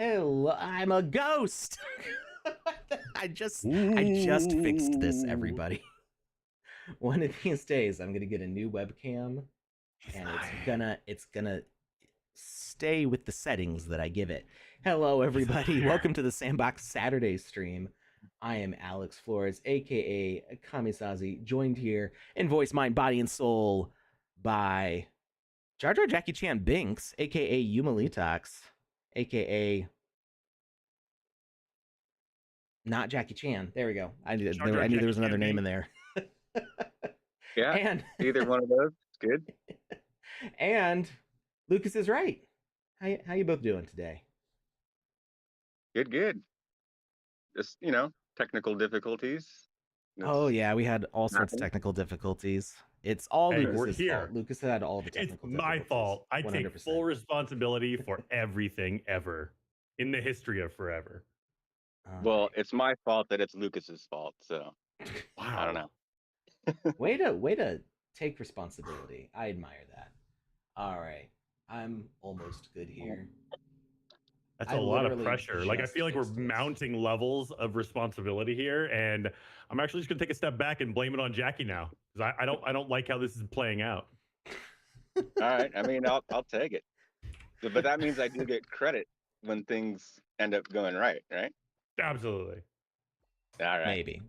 Hello, I'm a ghost. I just fixed this, everybody. One of these days, I'm gonna get a new webcam, and it's gonna stay with the settings that I give it. Hello, everybody. Welcome to the Sandbox Saturday stream. I am Alex Florez, aka Kamisazi, joined here in voice, mind, body, and soul by Jar Jar Jackie Chan Binks, aka Yumalitox, aka not Jackie Chan. There we go. I knew there was another name in there. Yeah, and either one of those. Good. And Lucas is right. How you both doing today? Good. Just, technical difficulties. Oh It's yeah, we had all sorts of happening. technical difficulties. It's all Hey, we're Lucas's here. fault. Lucas had all the It's technical my difficulties. fault. I take 100%. full responsibility for everything ever in the history of forever. Well, it's my fault that it's Lucas's fault. So I don't Wow. know. way to take responsibility. I admire that. All right, I'm almost good here. That's a lot of pressure. Like, I feel like we're mounting levels of responsibility here, and I'm actually just gonna take a step back and blame it on Jackie now, because I don't like how this is playing out. All right. I mean, I'll take it. But that means I do get credit when things end up going right? Absolutely. All right. Maybe.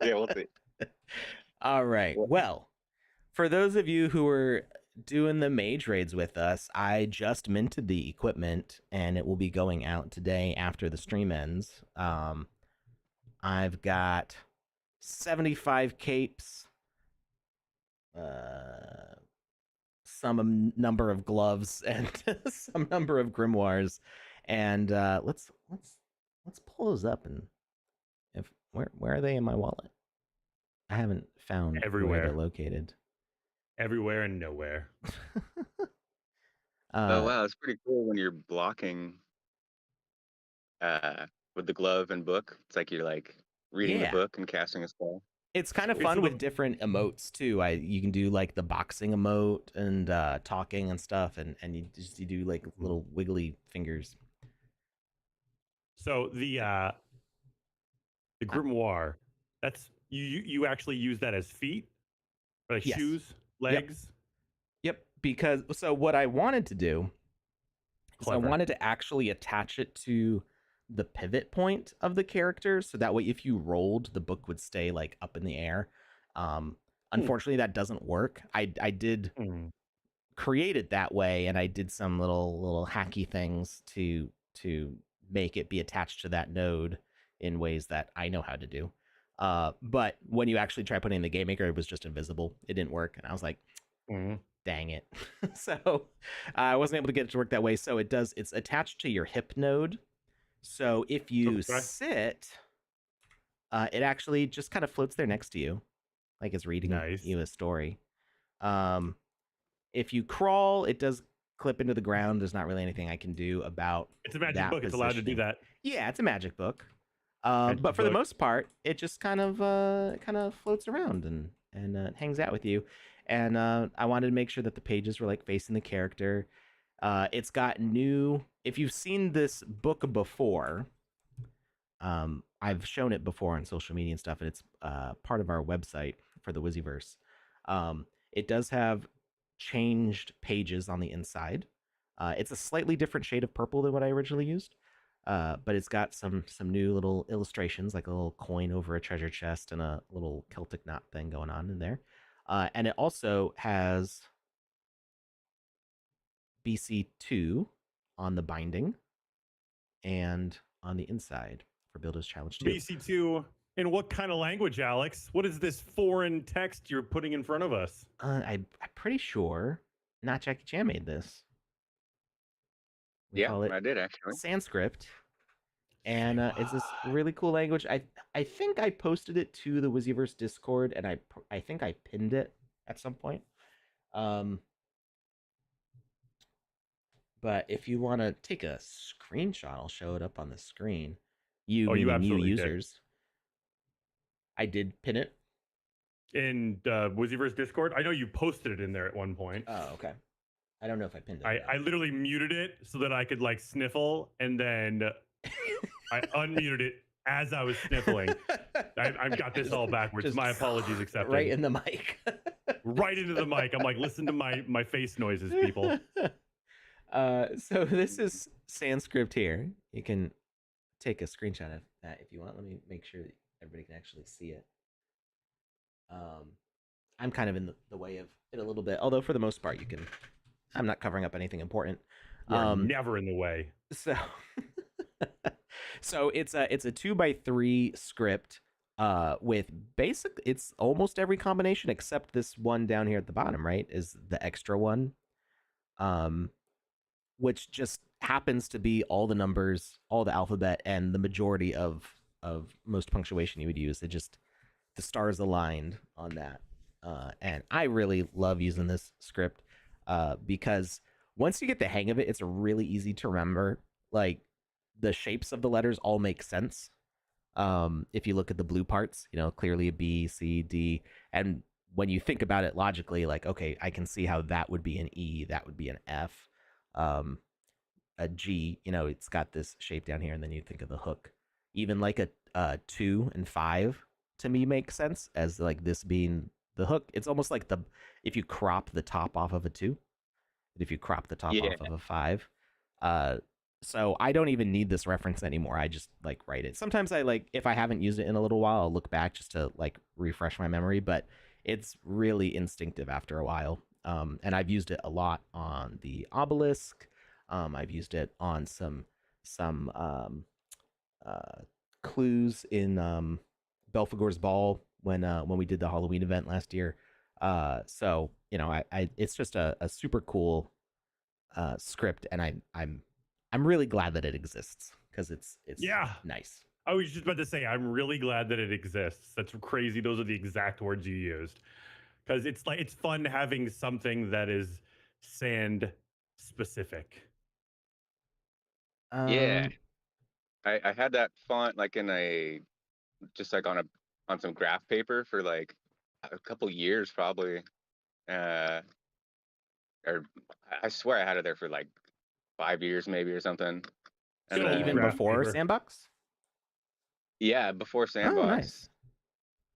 Yeah, we'll see. All right. Well, for those of you who are doing the mage raids with us, I just minted the equipment and it will be going out today after the stream ends. I've got 75 capes, some number of gloves, and some number of grimoires. And let's pull those up. And if where are they in my wallet? I haven't found Everywhere. where they're located. Everywhere and nowhere. Oh wow, it's pretty cool when you're blocking with the glove and book. It's like you're like reading the book and casting a spell. It's kind of fun with different emotes too. You can do like the boxing emote and talking and stuff, and you do like little wiggly fingers. So the grimoire, that's you actually use that as feet, or like shoes, legs. Yep. Because so what I wanted to do is I wanted to actually attach it to the pivot point of the character, so that way if you rolled, the book would stay like up in the air. Unfortunately, that doesn't work. I did create it that way, and I did some little hacky things to make it be attached to that node in ways that I know how to do. But when you actually try putting in the Game Maker, it was just invisible. It didn't work, and I was like, dang it. So I wasn't able to get it to work that way. So it's attached to your hip node. So if you sit, it actually just kind of floats there next to you, like it's reading you a story. If you crawl, it does clip into the ground. There's not really anything I can do about it. It's a magic book. It's allowed to do that. Yeah, it's a magic book. But for the most part, it just kind of floats around and hangs out with you. And I wanted to make sure that the pages were like facing the character. It's got if you've seen this book before, I've shown it before on social media and stuff, and it's part of our website for the Wiziverse. It does have changed pages on the inside. It's a slightly different shade of purple than what I originally used. But it's got some new little illustrations, like a little coin over a treasure chest and a little Celtic knot thing going on in there. And it also has BC2 on the binding and on the inside for Builder's Challenge 2. BC2 in what kind of language, Alex? What is this foreign text you're putting in front of us? I'm pretty sure not Jackie Chan made this. Yeah, I did actually. Sanskrit. And it's this really cool language. I think I posted it to the Wiziverse Discord, and I think I pinned it at some point. But if you want to take a screenshot, I'll show it up on the screen. You users. Did. I did pin it in Wiziverse Discord. I know you posted it in there at one point. Oh, okay. I don't know if I pinned it. I literally muted it so that I could like sniffle, and then I unmuted it as I was sniffling. I've got this all backwards. My apologies accepted. Right in the mic. Right into the mic. I'm like, listen to my face noises, people. So this is Sandscript here. You can take a screenshot of that if you want. Let me make sure that everybody can actually see it. I'm kind of in the way of it a little bit, although for the most part you can. I'm not covering up anything important. You're never in the way. So, so it's a 2x3 script with it's almost every combination except this one down here at the bottom, right? Is the extra one, which just happens to be all the numbers, all the alphabet, and the majority of most punctuation you would use. It just the stars aligned on that, and I really love using this script because once you get the hang of it, it's really easy to remember. Like the shapes of the letters all make sense. If you look at the blue parts, clearly a B, C, D, and when you think about it logically, like, okay, I can see how that would be an E, that would be an F, a G, it's got this shape down here, and then you think of the hook. Even like a 2 and 5 to me makes sense as like this being the hook. It's almost like if you crop the top off of a 2, if you crop the top off of a 5. So I don't even need this reference anymore. I just like write it. Sometimes I like, if I haven't used it in a little while, I'll look back just to like refresh my memory, but it's really instinctive after a while. And I've used it a lot on the obelisk. I've used it on some clues in Belphegor's Ball when we did the Halloween event last year. So it's just a super cool script, and I'm really glad that it exists because it's nice. I was just about to say, I'm really glad that it exists. That's crazy. Those are the exact words you used. Because it's fun having something that is sand specific. Yeah. I had that font like in on some graph paper for like a couple years probably. Or I swear I had it there for like 5 years maybe or something. And so even before paper. Sandbox? Yeah, before Sandbox.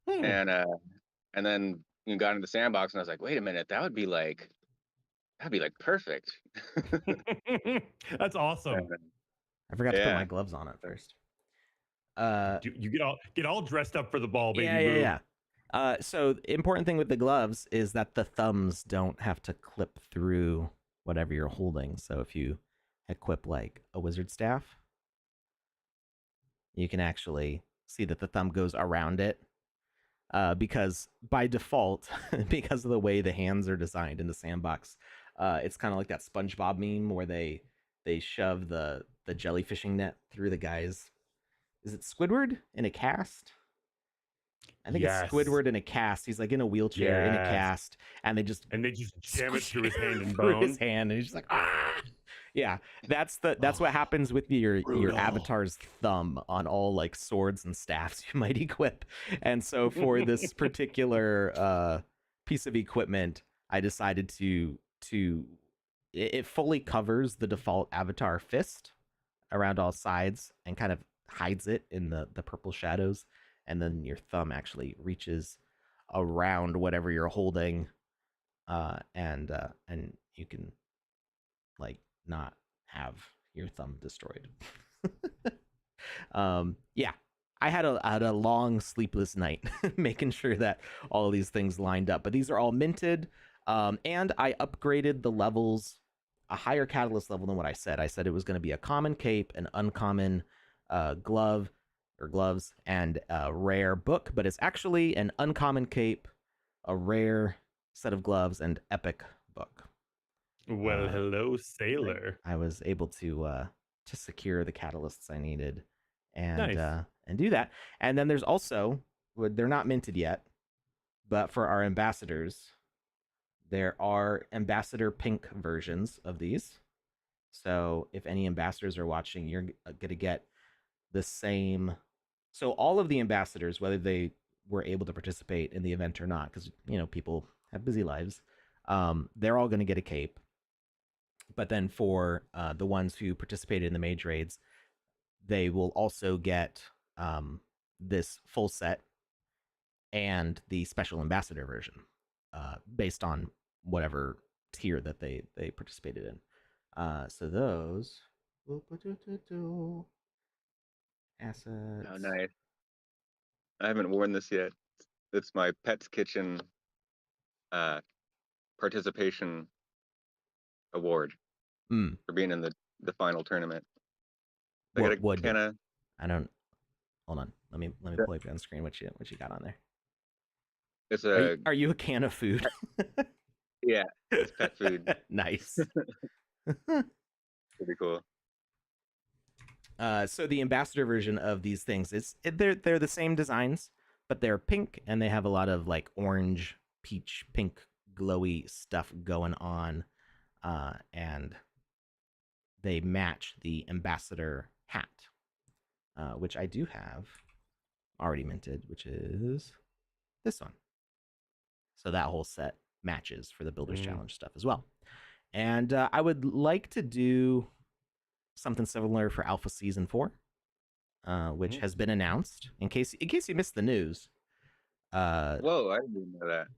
Oh, nice. And then you got into the Sandbox, and I was like, wait a minute, that'd be like perfect. That's awesome. I forgot to put my gloves on at first. You get all dressed up for the ball, baby. Yeah. So the important thing with the gloves is that the thumbs don't have to clip through whatever you're holding. So if you equip like a wizard staff, you can actually see that the thumb goes around it. Because by default, because of the way the hands are designed in the Sandbox, it's kind of like that SpongeBob meme where they shove the jellyfishing net through the guy's. Is it Squidward in a cast? I think it's Squidward in a cast. He's like in a wheelchair in a cast, and they just jam it through his hand and bone. His hand, and he's just like, ah. Yeah, that's what happens with your avatar's thumb on all like swords and staffs you might equip. And so for this particular piece of equipment, I decided it fully covers the default avatar fist around all sides and kind of hides it in the purple shadows, and then your thumb actually reaches around whatever you're holding, and you can like not have your thumb destroyed. Yeah, I had a long sleepless night making sure that all of these things lined up, but these are all minted, and I upgraded the levels a higher catalyst level than what I said. I said it was going to be a common cape, an uncommon glove or gloves, and a rare book, but it's actually an uncommon cape, a rare set of gloves, and epic book. Well, hello, sailor. I was able to secure the catalysts I needed and do that. And then there's also, they're not minted yet, but for our ambassadors, there are ambassador pink versions of these. So if any ambassadors are watching, you're going to get the same. So all of the ambassadors, whether they were able to participate in the event or not, because people have busy lives, they're all going to get a cape. But then for the ones who participated in the mage raids, they will also get this full set and the special ambassador version, based on whatever tier that they participated in. So those assets. Oh, nice. I haven't worn this yet. It's my Pet's Kitchen participation award for being in the final tournament. I got a can of. I don't. Hold on. Let me pull up on screen what you got on there. It's a. Are you a can of food? Yeah, it's pet food. Nice. Pretty cool. So the ambassador version of these things they're the same designs, but they're pink and they have a lot of like orange, peach, pink, glowy stuff going on, and they match the ambassador hat, which I do have already minted, which is this one. So that whole set matches for the Builders Challenge stuff as well. And I would like to do something similar for Alpha Season 4, which has been announced. In case you missed the news. Whoa, I didn't know that.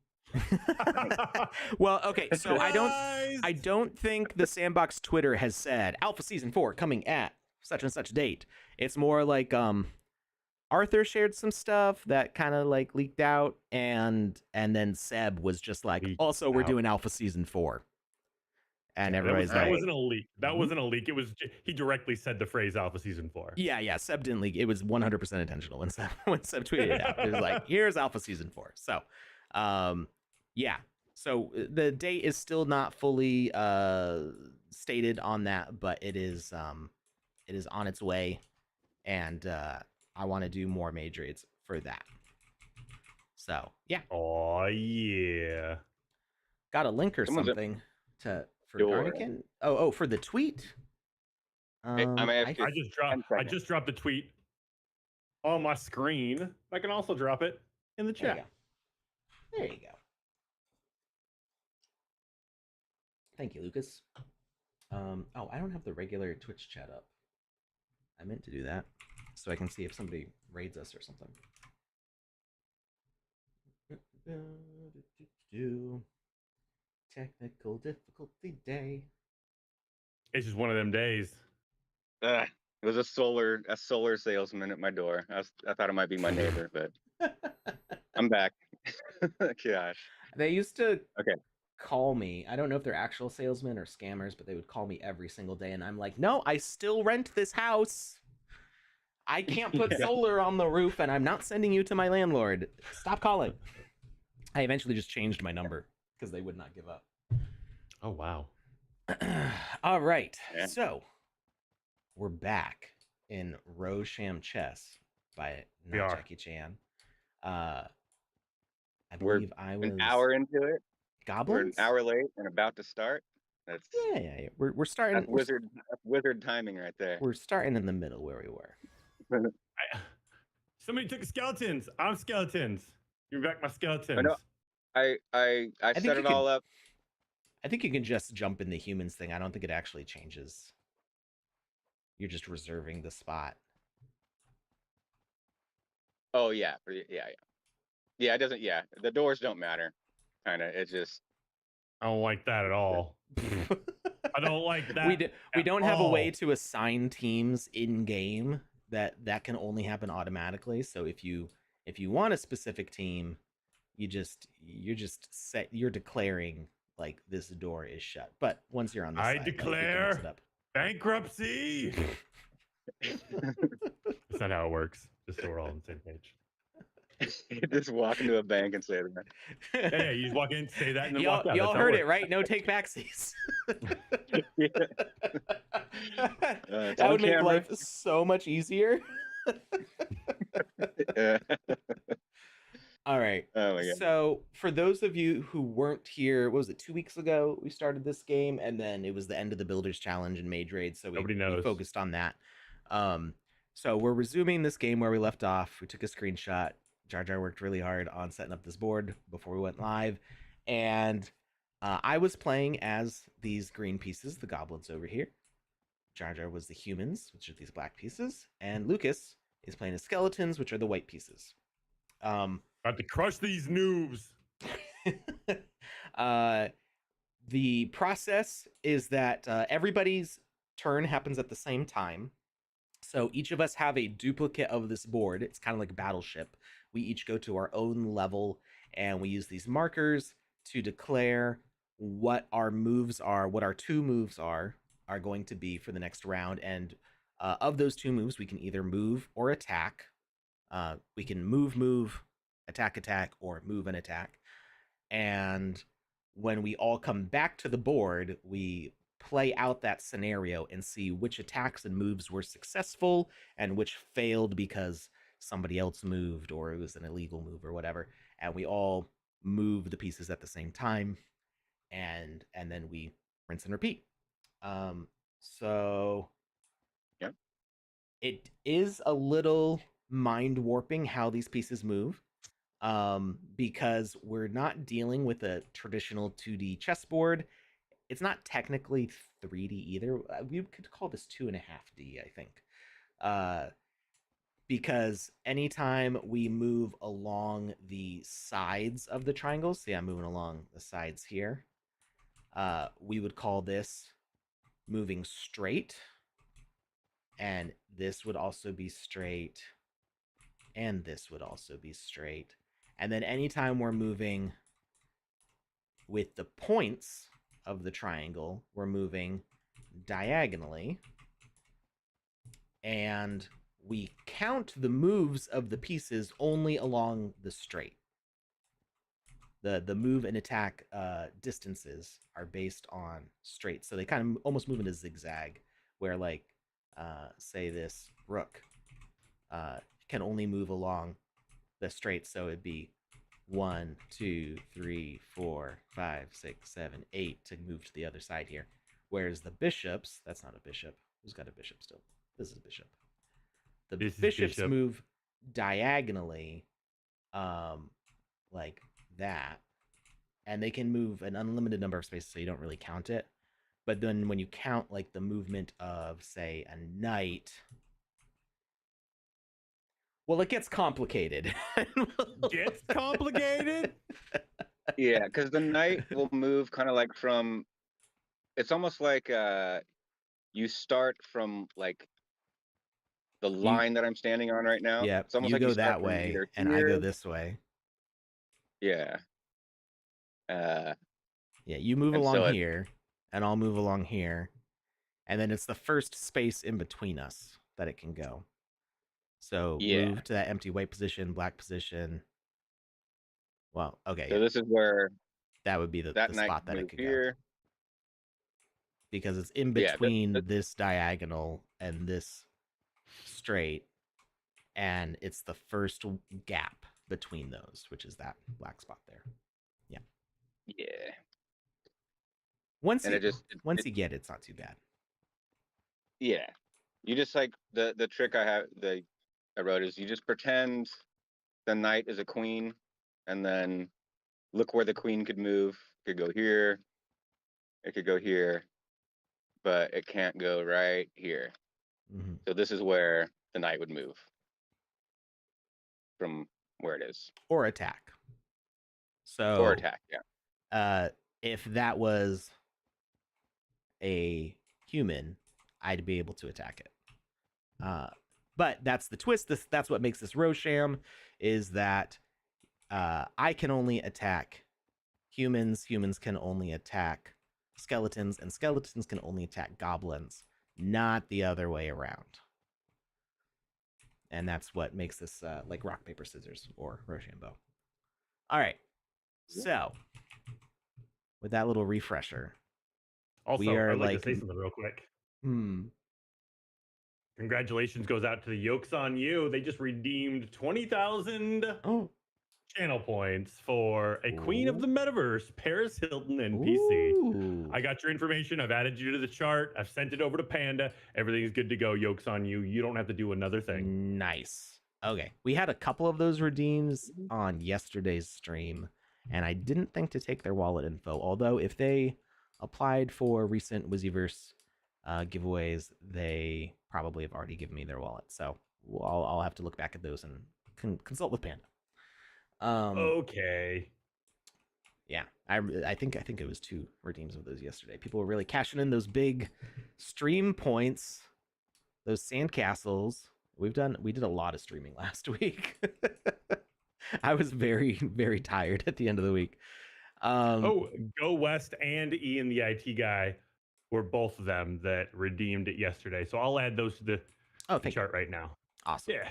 Well, okay, so I don't think the Sandbox Twitter has said Alpha Season 4 coming at such and such date. It's more like Arthur shared some stuff that kind of like leaked out, and then Seb was just like, also we're doing Alpha Season 4. And everybody's that wasn't a leak. That wasn't a leak. It was he directly said the phrase Alpha Season 4. Yeah. Seb didn't leak. It was 100% intentional when Seb tweeted it out. It was like, here's Alpha Season 4. So, yeah. So the date is still not fully stated on that, but it is on its way, and I want to do more mage raids for that. So yeah. Oh yeah. Got a link or something for Garnican? Oh, for the tweet. I just dropped the tweet on my screen. I can also drop it in the chat. There you go. Thank you, Lucas. Oh, I don't have the regular Twitch chat up. I meant to do that so I can see if somebody raids us or something. Technical difficulty day. It's just one of them days. It was a solar salesman at my door. I thought it might be my neighbor, but I'm back. Gosh. They used to call me. I don't know if they're actual salesmen or scammers, but they would call me every single day, and I'm like, no, I still rent this house. I can't put solar on the roof, and I'm not sending you to my landlord. Stop calling. I eventually just changed my number because they would not give up. Oh, wow. All right. Yeah. So we're back in Ro Sham Chess by Jackie Chan. I believe I was an hour into it. Goblins? We're an hour late and about to start. That's yeah. We're starting. That's wizard timing right there. We're starting in the middle where we were. Somebody took skeletons. I'm skeletons. You're back my skeletons. I set it all up. I think you can just jump in the humans thing. I don't think it actually changes. You're just reserving the spot. Oh yeah. Yeah, it doesn't. Yeah, the doors don't matter. Kind of. It's just. I don't like that at all. I don't like that. We don't have a way to assign teams in game that can only happen automatically. So if you want a specific team, you're declaring like this door is shut. But once you're on the side, declare bankruptcy. That's not how it works. Just so we're all on the same page. You just walk into a bank and say that. Yeah, you just walk in, say that, and then walk out. Y'all heard it, right? No take backsies. That would make life so much easier. Yeah. All right. Oh my God. So for those of you who weren't here, what was it, 2 weeks ago we started this game, and then it was the end of the Builders Challenge and Mage Raid, so we focused on that. So we're resuming this game where we left off. We took a screenshot. Jar Jar worked really hard on setting up this board before we went live, and I was playing as these green pieces, the goblins over here. Jar Jar was the humans, which are these black pieces, and Lucas is playing as skeletons, which are the white pieces. Got to crush these noobs. The process is that everybody's turn happens at the same time. So each of us have a duplicate of this board. It's kind of like a battleship. We each go to our own level, and we use these markers to declare what our moves are, what our 2 moves are going to be for the next round. And of those 2 moves, we can either move or attack. We can move, attack, or move and attack. And when we all come back to the board, we play out that scenario and see which attacks and moves were successful and which failed because somebody else moved or it was an illegal move or whatever. And we all move the pieces at the same time, and then we rinse and repeat. So Yep. It is a little mind warping how these pieces move, because we're not dealing with a traditional 2D chessboard. It's not technically 3D either. We could call this 2.5D, I think. Because anytime we move along the sides of the triangles, see, I'm moving along the sides here, we would call this moving straight. And this would also be straight. And this would also be straight. And then anytime we're moving with the points of the triangle, we're moving diagonally. And we count the moves of the pieces only along the straight. The move and attack distances are based on straight. So they kind of almost move in a zigzag, where like, say this rook can only move along the straight. So it'd be 1, 2, 3, 4, 5, 6, 7, 8 to move to the other side here. Whereas the bishops, that's not a bishop. Who's got a bishop still? This is a bishop. The bishops move diagonally, like that. And they can move an unlimited number of spaces, so you don't really count it. But then when you count like the movement of, say, a knight, well, it gets complicated. Gets complicated? Yeah, because the knight will move kind of like from, it's almost like you start from like the line that I'm standing on right now. Yeah, it's almost you like go you start that from way, either and I go this way. Yeah. Yeah, you move and along so here, and I'll move along here. And then it's the first space in between us that it can go. So Yeah. move to that empty white position, black position. Well, okay. So this is where that would be the that knight spot that it move could here. go. Because it's in Yeah, between this diagonal and this straight, and it's the first gap between those, which is that black spot there. Yeah. Yeah. Once And you get it, it's not too bad. Yeah. You just like the trick I wrote is you just pretend the knight is a queen, and then look where the queen could move. It could go here. It could go here, but it can't go right here. Mm-hmm. So this is where the knight would move from where it is. Or attack. So or attack, yeah. If that was a human, I'd be able to attack it. But that's the twist. That's what makes this Ro Sham, is that I can only attack humans. Humans can only attack skeletons, and skeletons can only attack goblins, not the other way around. And that's what makes this like rock, paper, scissors, or Rochambeau. All right. So, with that little refresher, also, we are I'd like to say something real quick. Congratulations goes out to the Yolks on You. They just redeemed 20,000 channel points for a Queen of the Metaverse, Paris Hilton NPC. I got your information. I've added you to the chart. I've sent it over to Panda. Everything's good to go. Yolks on You. You don't have to do another thing. Nice. Okay. We had a couple of those redeems on yesterday's stream, and I didn't think to take their wallet info. Although if they applied for recent Wizzyverse giveaways, they probably have already given me their wallet. So I'll have to look back at those and consult with Panda. Okay. Yeah, I think it was 2 redeems of those yesterday. People were really cashing in those big stream points, those sandcastles. We did a lot of streaming last week. I was very, very tired at the end of the week. Go West and Ian the IT guy were both of them that redeemed it yesterday. So I'll add those to the chart right now. Awesome. Yeah.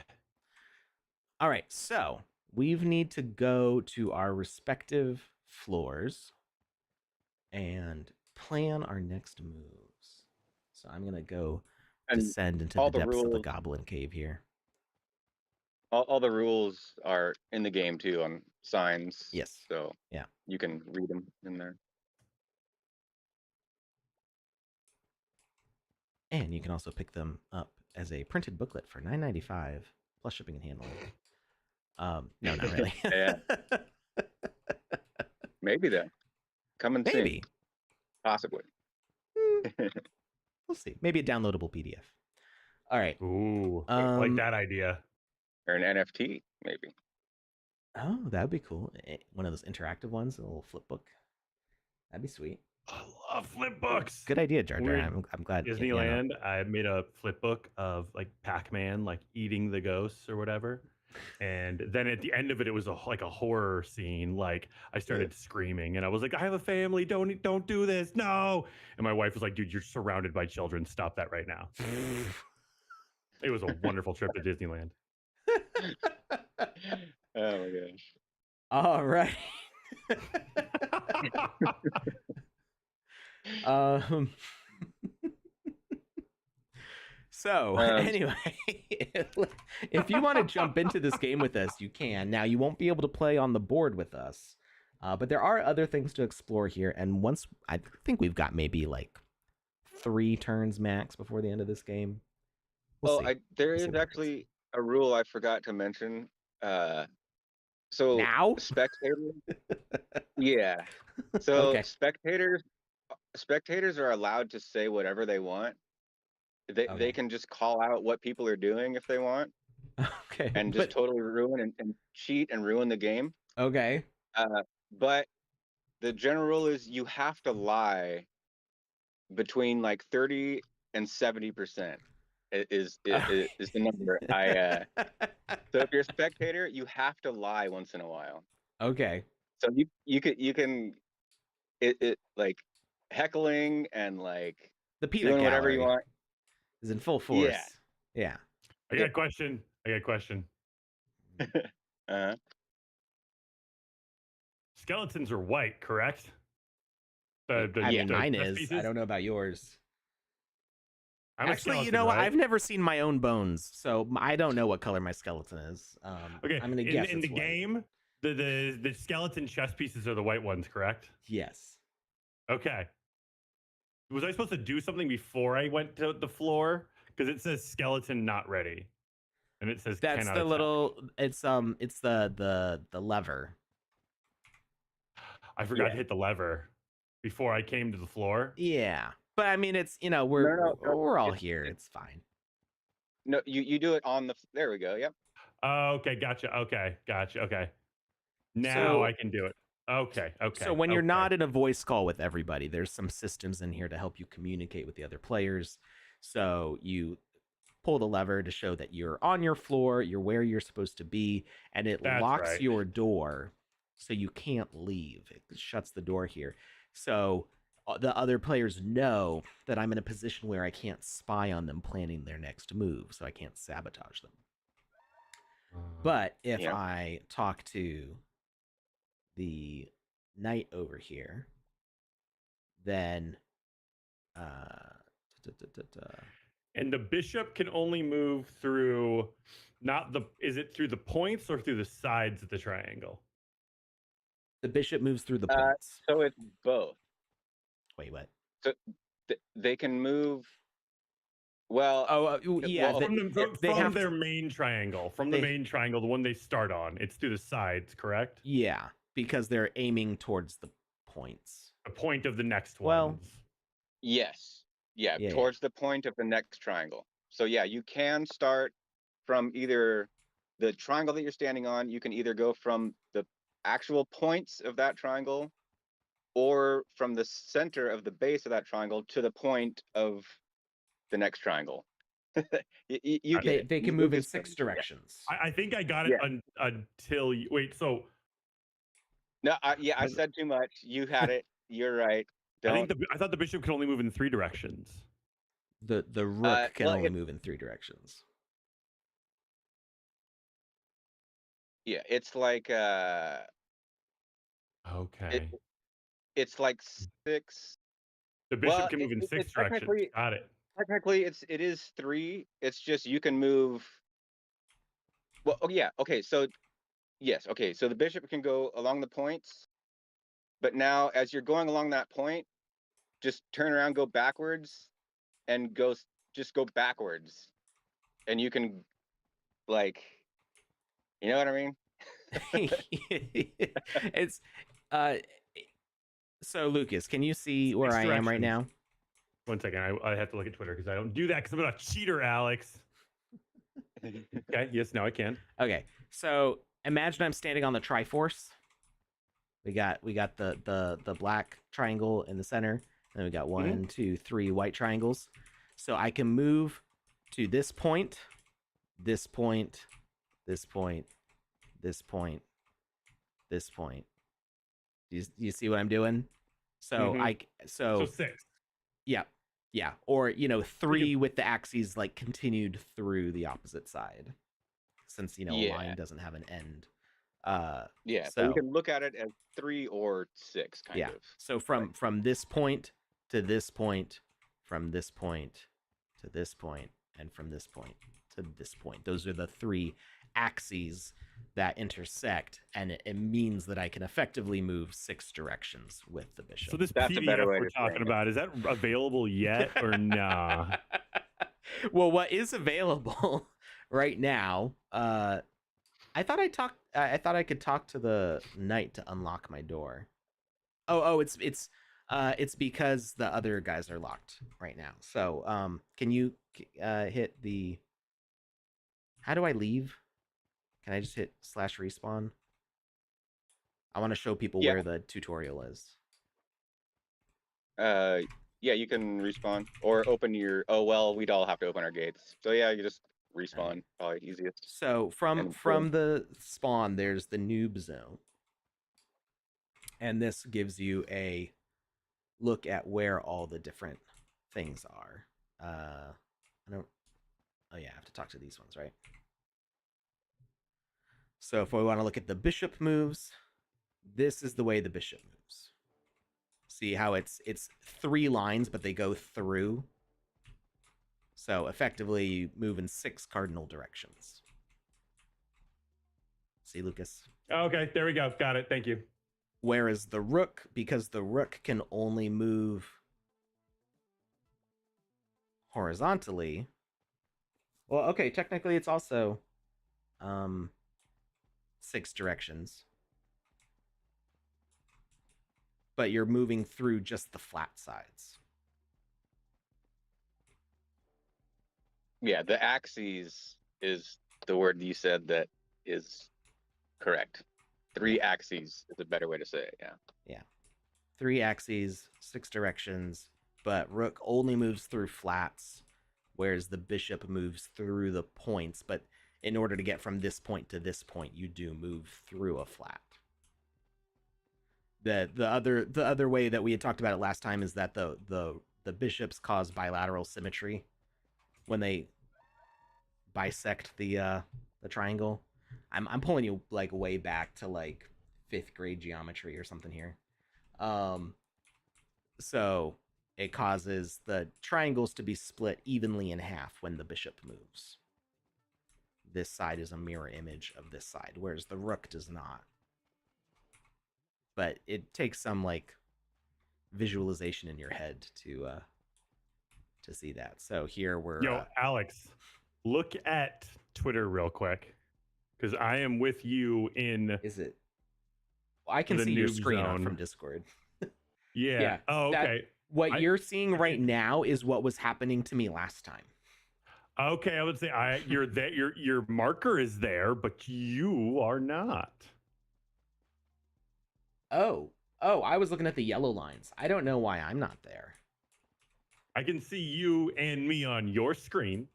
All right, so we need to go to our respective floors and plan our next moves. So I'm gonna go descend into the depths of the goblin cave here. All the rules are in the game too on signs. Yes. So yeah, you can read them in there. And you can also pick them up as a printed booklet for $9.95 plus shipping and handling. No, not really. Yeah. Maybe though. Coming soon. Possibly. We'll see. Maybe a downloadable PDF. All right. Ooh, like that idea. Or an NFT, maybe. Oh, that would be cool. One of those interactive ones, a little flip book. That'd be sweet. I love flip books. Good idea, Jar Jar. I'm glad. Disneyland, I made a flip book of like Pac-Man, like eating the ghosts or whatever. And then at the end of it, it was like a horror scene. Like I started screaming, and I was like, "I have a family. Don't do this. No!" And my wife was like, "Dude, you're surrounded by children. Stop that right now." It was a wonderful trip to Disneyland. Oh my gosh! All right. So anyway, if you want to jump into this game with us, you can. Now, you won't be able to play on the board with us, but there are other things to explore here. And once, I think we've got maybe like 3 turns max before the end of this game. There is actually a rule I forgot to mention. So now, spectators. Yeah. So okay. Spectators are allowed to say whatever they want. They can just call out what people are doing if they want. Okay. And just totally ruin and cheat and ruin the game. Okay. But the general rule is you have to lie between like 30 and 70%. Is the number. So if you're a spectator, you have to lie once in a while. Okay. So you can like heckling and like the peanut doing gallery whatever you want is in full force. Yeah. I got a question. Skeletons are white, correct? Mine is. Pieces? I don't know about yours. Actually, right? I've never seen my own bones, so I don't know what color my skeleton is. Okay, I'm gonna guess in the game, the skeleton chess pieces are the white ones, correct? Yes. Okay. Was I supposed to do something before I went to the floor? Because it says skeleton not ready, and it says that's the little. It's the lever. I forgot to hit the lever before I came to the floor. Yeah. But I mean, it's, we're all here. It's fine. No, you do it on the. There we go. Yep. Oh, okay, gotcha. Okay. Now I can do it. Okay. So when you're not in a voice call with everybody, there's some systems in here to help you communicate with the other players. So you pull the lever to show that you're on your floor, you're where you're supposed to be, and it locks your door, so you can't leave. It shuts the door here. So the other players know that I'm in a position where I can't spy on them planning their next move, so I can't sabotage them. But if I talk to the knight over here, then and the bishop can only move through is it through the points or through the sides of the triangle? The bishop moves through the points. So it's both. Wait, what? So they can move. Well, from their main triangle, the main triangle, the one they start on, it's through the sides, correct? Yeah, because they're aiming towards the points. The point of the next Well, ones. Yes. Yeah, towards the point of the next triangle. So yeah, you can start from either the triangle that you're standing on. You can either go from the actual points of that triangle, or from the center of the base of that triangle to the point of the next triangle. You get it. They can move in 6 directions. I think I got it until you wait. So no, I said too much. You had it. You're right. I thought the bishop could only move in 3 directions. The rook can only move in 3 directions. Yeah, it's like okay. It's like 6. The bishop can move in 6 directions. Got it. Technically, it is 3. It's just you can move. Well, oh yeah, okay. So yes, okay. So the bishop can go along the points, but now as you're going along that point, just turn around, go backwards, and just go backwards, and you can, like, you know what I mean? It's so Lucas, can you see where I am right now? 1 second. I have to look at Twitter because I don't do that because I'm not a cheater, Alex. Okay. Yes. Now I can. Okay. So imagine I'm standing on the Triforce. We got the black triangle in the center, and then we got 1, 2, 3 white triangles. So I can move to this point, this point, this point, this point, this point. You see what I'm doing? So so 6. Yeah. Or 3 with the axes like continued through the opposite side, since a line doesn't have an end. So you can look at it as 3 or 6 kind of. So from this point to this point, from this point to this point, and from this point to this point. Those are the 3 axes that intersect, and it means that I can effectively move 6 directions with the bishop. So this PDF we're talking about, is that available yet or nah? Well, what is available right now, I thought I could talk to the knight to unlock my door. It's because the other guys are locked right now. So can you hit the, how do I leave? Can I just hit /respawn? I want to show people where the tutorial is. Yeah, you can respawn or open your. Oh well, we'd all have to open our gates. So yeah, you just respawn. Probably easiest. So from the spawn, there's the noob zone, and this gives you a look at where all the different things are. I don't. Oh yeah, I have to talk to these ones, right? So if we want to look at the bishop moves, this is the way the bishop moves. See how it's 3 lines, but they go through. So effectively, you move in 6 cardinal directions. See, Lucas? Okay, there we go. Got it. Thank you. Whereas the rook, because the rook can only move horizontally. Well, okay, technically it's also 6 directions. But you're moving through just the flat sides. Yeah, the axes is the word you said that is correct. 3 axes is a better way to say it, Yeah. 3 axes, 6 directions, but rook only moves through flats, whereas the bishop moves through the points, but in order to get from this point to this point, you do move through a flat. The other way that we had talked about it last time is that the bishops cause bilateral symmetry when they bisect the triangle. I'm pulling you like way back to like 5th grade geometry or something here. So it causes the triangles to be split evenly in half when the bishop moves. This side is a mirror image of this side, whereas the rook does not. But it takes some like visualization in your head to see that. So here we're Alex, look at Twitter real quick, because I am with you in. Is it? I can the see your noob screen zone. from Discord. Yeah. Yeah. Oh, okay. What you're seeing right now is what was happening to me last time. Okay, I would say you're there. Your marker is there, but you are not. Oh, I was looking at the yellow lines. I don't know why I'm not there. I can see you and me on your screen,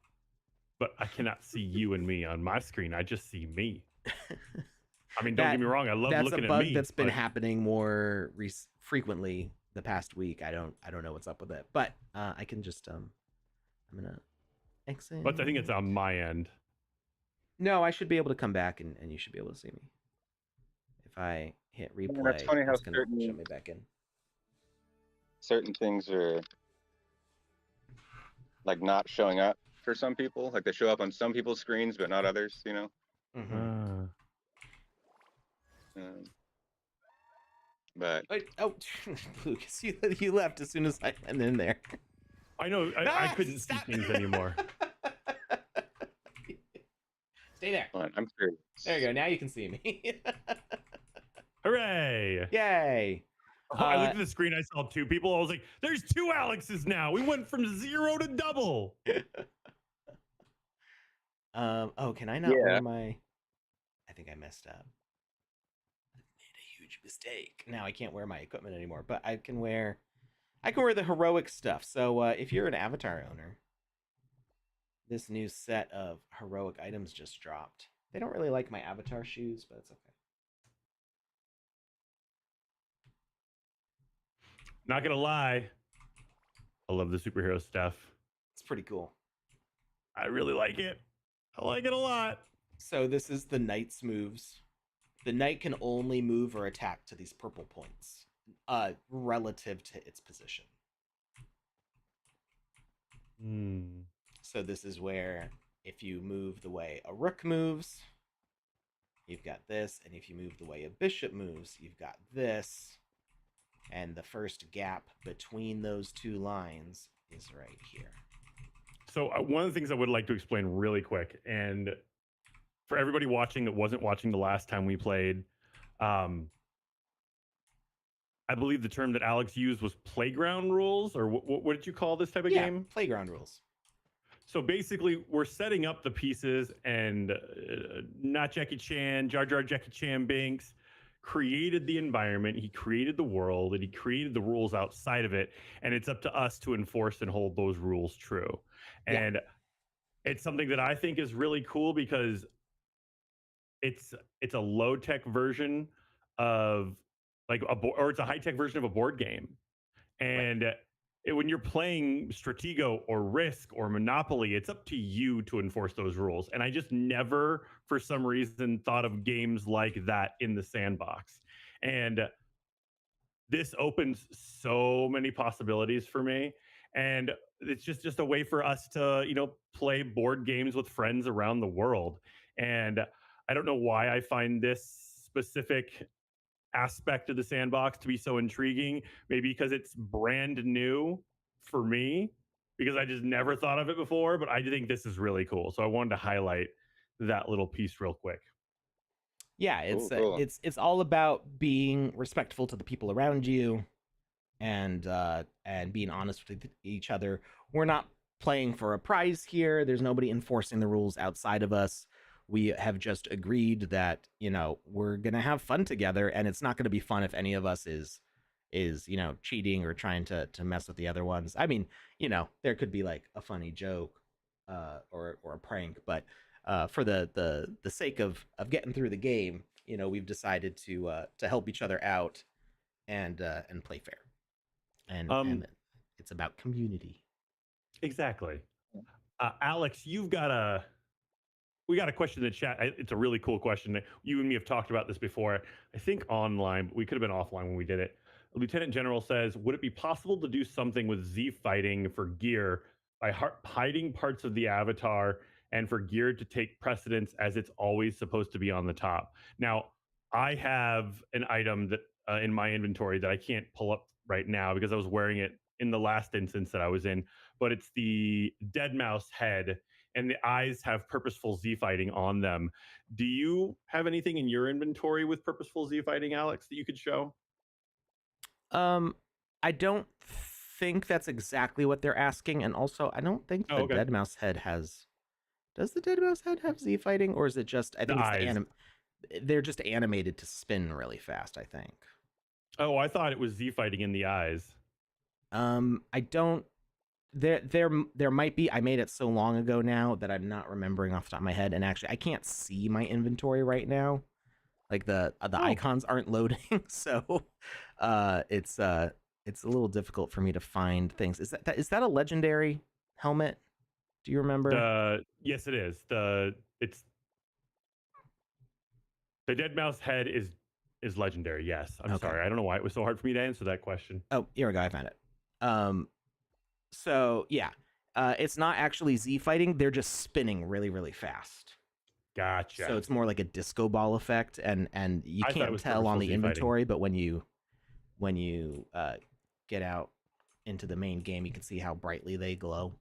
but I cannot see you and me on my screen. I just see me. I mean, don't get me wrong. I love looking at me. That's a bug that's been happening more frequently the past week. I don't know what's up with it, but I can just I'm gonna exit. But I think it's on my end. No, I should be able to come back and you should be able to see me. If I hit replay, that's funny how it's gonna show me back in. Certain things are like not showing up for some people. Like they show up on some people's screens, but not others. You know. Mm-hmm. But Lucas, you left as soon as I went in there. I know. I couldn't see things anymore. Stay there. I'm curious. There you go. Now you can see me. Hooray! Yay! I looked at the screen. I saw 2 people. I was like, "There's 2 Alexes now. We went from 0 to double." Oh, can I not wear my? I think I messed up. I made a huge mistake. Now I can't wear my equipment anymore, but I can wear the heroic stuff. So if you're an avatar owner, this new set of heroic items just dropped. They don't really like my avatar shoes, but it's okay. Not gonna lie, I love the superhero stuff. It's pretty cool. I really like it. I like it a lot. So this is the knight's moves. The knight can only move or attack to these purple points, relative to its position. So this is where if you move the way a rook moves, you've got this, and if you move the way a bishop moves, you've got this. And the first gap between those 2 lines is right here. So one of the things I would like to explain really quick, and for everybody watching that wasn't watching the last time we played, I believe the term that Alex used was playground rules, or what did you call this type of game? Playground rules. So basically, we're setting up the pieces, and not Jackie Chan, Jar Jar Jackie Chan Binks created the environment, he created the world, and he created the rules outside of it, and it's up to us to enforce and hold those rules true. And it's something that I think is really cool because it's a low-tech version of like or it's a high-tech version of a board game. And when you're playing Stratego or Risk or Monopoly, it's up to you to enforce those rules. And I just never, for some reason, thought of games like that in the sandbox. And this opens so many possibilities for me. And it's just a way for us to, play board games with friends around the world. And I don't know why I find this specific aspect of the sandbox to be so intriguing. Maybe because it's brand new for me, because I just never thought of it before, but I think this is really cool. So I wanted to highlight that little piece real quick. Yeah, it's all about being respectful to the people around you and being honest with each other. We're not playing for a prize here. There's nobody enforcing the rules outside of us. We have just agreed that, we're going to have fun together, and it's not going to be fun if any of us is cheating or trying to mess with the other ones. I mean, there could be like a funny joke or a prank, but for the sake of getting through the game, we've decided to help each other out and play fair. And it's about community. Exactly. Alex, we got a question in the chat. It's a really cool question. You and me have talked about this before. I think online, but we could have been offline when we did it. Lieutenant General says, would it be possible to do something with Z fighting for gear by hiding parts of the avatar and for gear to take precedence as it's always supposed to be on the top? Now, I have an item that in my inventory that I can't pull up right now because I was wearing it in the last instance that I was in, but it's the dead mouse head. and the eyes have purposeful Z fighting on them. Do you have anything in your inventory with purposeful Z fighting, Alex, that you could show? I don't think that's exactly what they're asking, and also I don't think the okay. dead mouse head has. Does the dead mouse head have Z fighting, or is it just? I think it's eyes. They're just animated to spin really fast, I think. Oh, I thought it was Z fighting in the eyes. I don't. There might be. I made it so long ago now that I'm not remembering off the top of my head, and actually I can't see my inventory right now. Like the icons aren't loading, so it's a little difficult for me to find things. Is that a legendary helmet? Do you remember? Yes, it is. It's the dead mouse head is legendary. Yes, I'm sorry. I don't know why it was so hard for me to answer that question. Oh, here we go. I found it. So yeah, it's not actually Z fighting. They're just spinning really, really fast. Gotcha. So it's more like a disco ball effect, and you can't tell on the inventory, but when you get out into the main game, you can see how brightly they glow.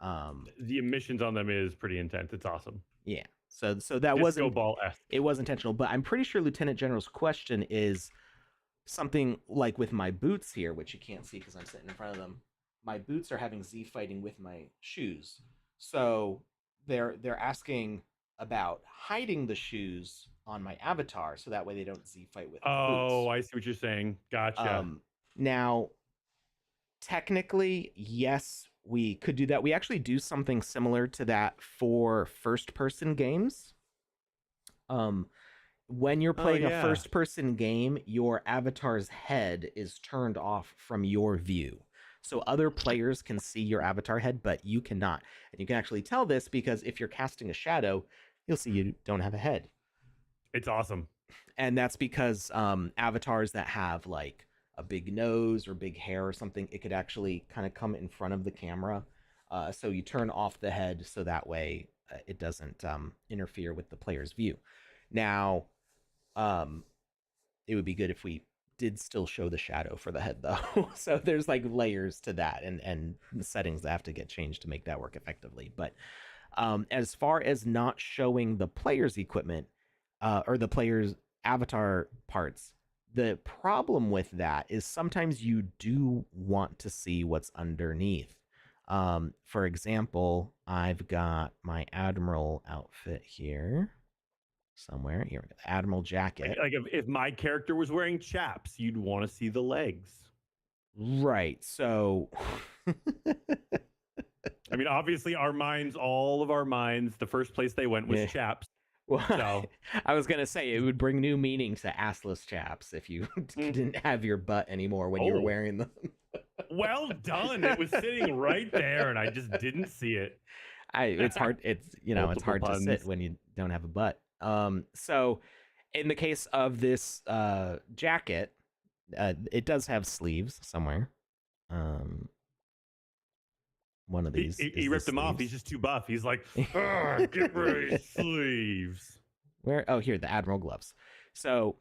The emissions on them is pretty intense. It's awesome. Yeah. So that wasn't ball-esque. It was intentional, but I'm pretty sure Lieutenant General's question is something like with my boots here, which you can't see because I'm sitting in front of them. My boots are having Z fighting with my shoes. So they're asking about hiding the shoes on my avatar so that way they don't Z fight with my boots. Oh, I see what you're saying. Gotcha. Now, technically, yes, we could do that. We actually do something similar to that for first-person games. When you're playing a first-person game, your avatar's head is turned off from your view. So other players can see your avatar head, but you cannot. And you can actually tell this because if you're casting a shadow, you'll see you don't have a head. It's awesome. And that's because avatars that have like a big nose or big hair or something, it could actually kind of come in front of the camera. So you turn off the head so that way it doesn't interfere with the player's view. Now, it would be good if we did still show the shadow for the head though. So there's like layers to that and the settings that have to get changed to make that work effectively. But as far as not showing the player's equipment or the player's avatar parts, the problem with that is sometimes you do want to see what's underneath. For example, I've got my Admiral outfit here somewhere. Here we go, the Admiral jacket. Like if my character was wearing chaps, you'd want to see the legs. Right. So I mean, obviously all of our minds, the first place they went was chaps. Well, so. I was going to say it would bring new meaning to assless chaps if you didn't have your butt anymore when you were wearing them. Well done. It was sitting right there and I just didn't see it. It's hard. It's, it's hard to sit when you don't have a butt. So in the case of this jacket, it does have sleeves somewhere. One of these. He ripped them off. He's just too buff. He's like, get rid of sleeves. Where? Oh, here, the Admiral gloves. So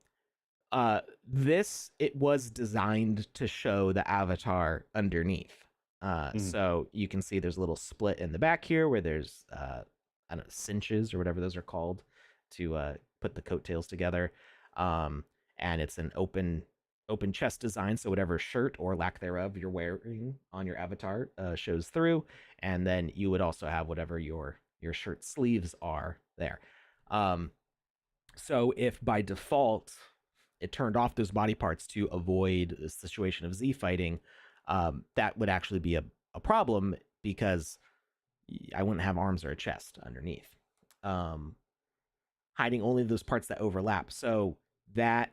it was designed to show the avatar underneath. So you can see there's a little split in the back here where there's, I don't know, cinches or whatever those are called to put the coattails together. And it's an open chest design, so whatever shirt or lack thereof you're wearing on your avatar shows through, and then you would also have whatever your shirt sleeves are there. So if by default it turned off those body parts to avoid the situation of Z fighting, that would actually be a problem because I wouldn't have arms or a chest underneath. Hiding only those parts that overlap. So that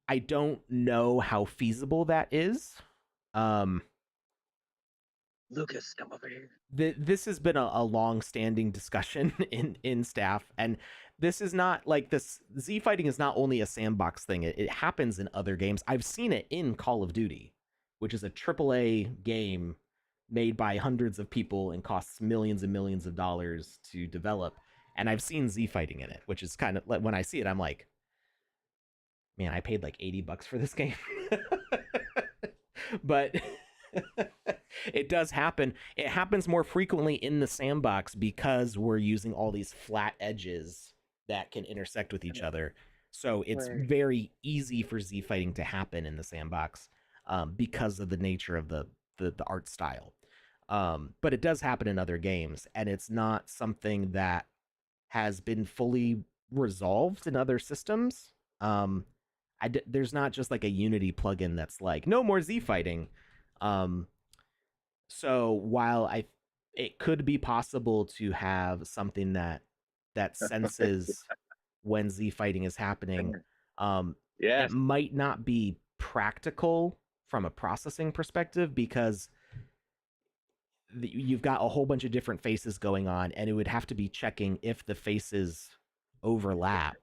I don't know how feasible that is. Lucas, come over here. This has been a long-standing discussion in staff, and this is not like this. Z fighting is not only a sandbox thing. It happens in other games. I've seen it in Call of Duty, which is a AAA game made by hundreds of people and costs millions and millions of dollars to develop. And I've seen Z fighting in it, which is kind of like, when I see it, I'm like, man, I paid like $80 for this game. But It does happen. It happens more frequently in the sandbox because we're using all these flat edges that can intersect with each other. So it's very easy for Z fighting to happen in the sandbox because of the nature of the art style. But it does happen in other games, and it's not something that has been fully resolved in other systems. There's not just like a Unity plugin that's like no more Z fighting. So while it could be possible to have something that senses when Z fighting is happening, it might not be practical from a processing perspective because you've got a whole bunch of different faces going on, and it would have to be checking if the faces overlap.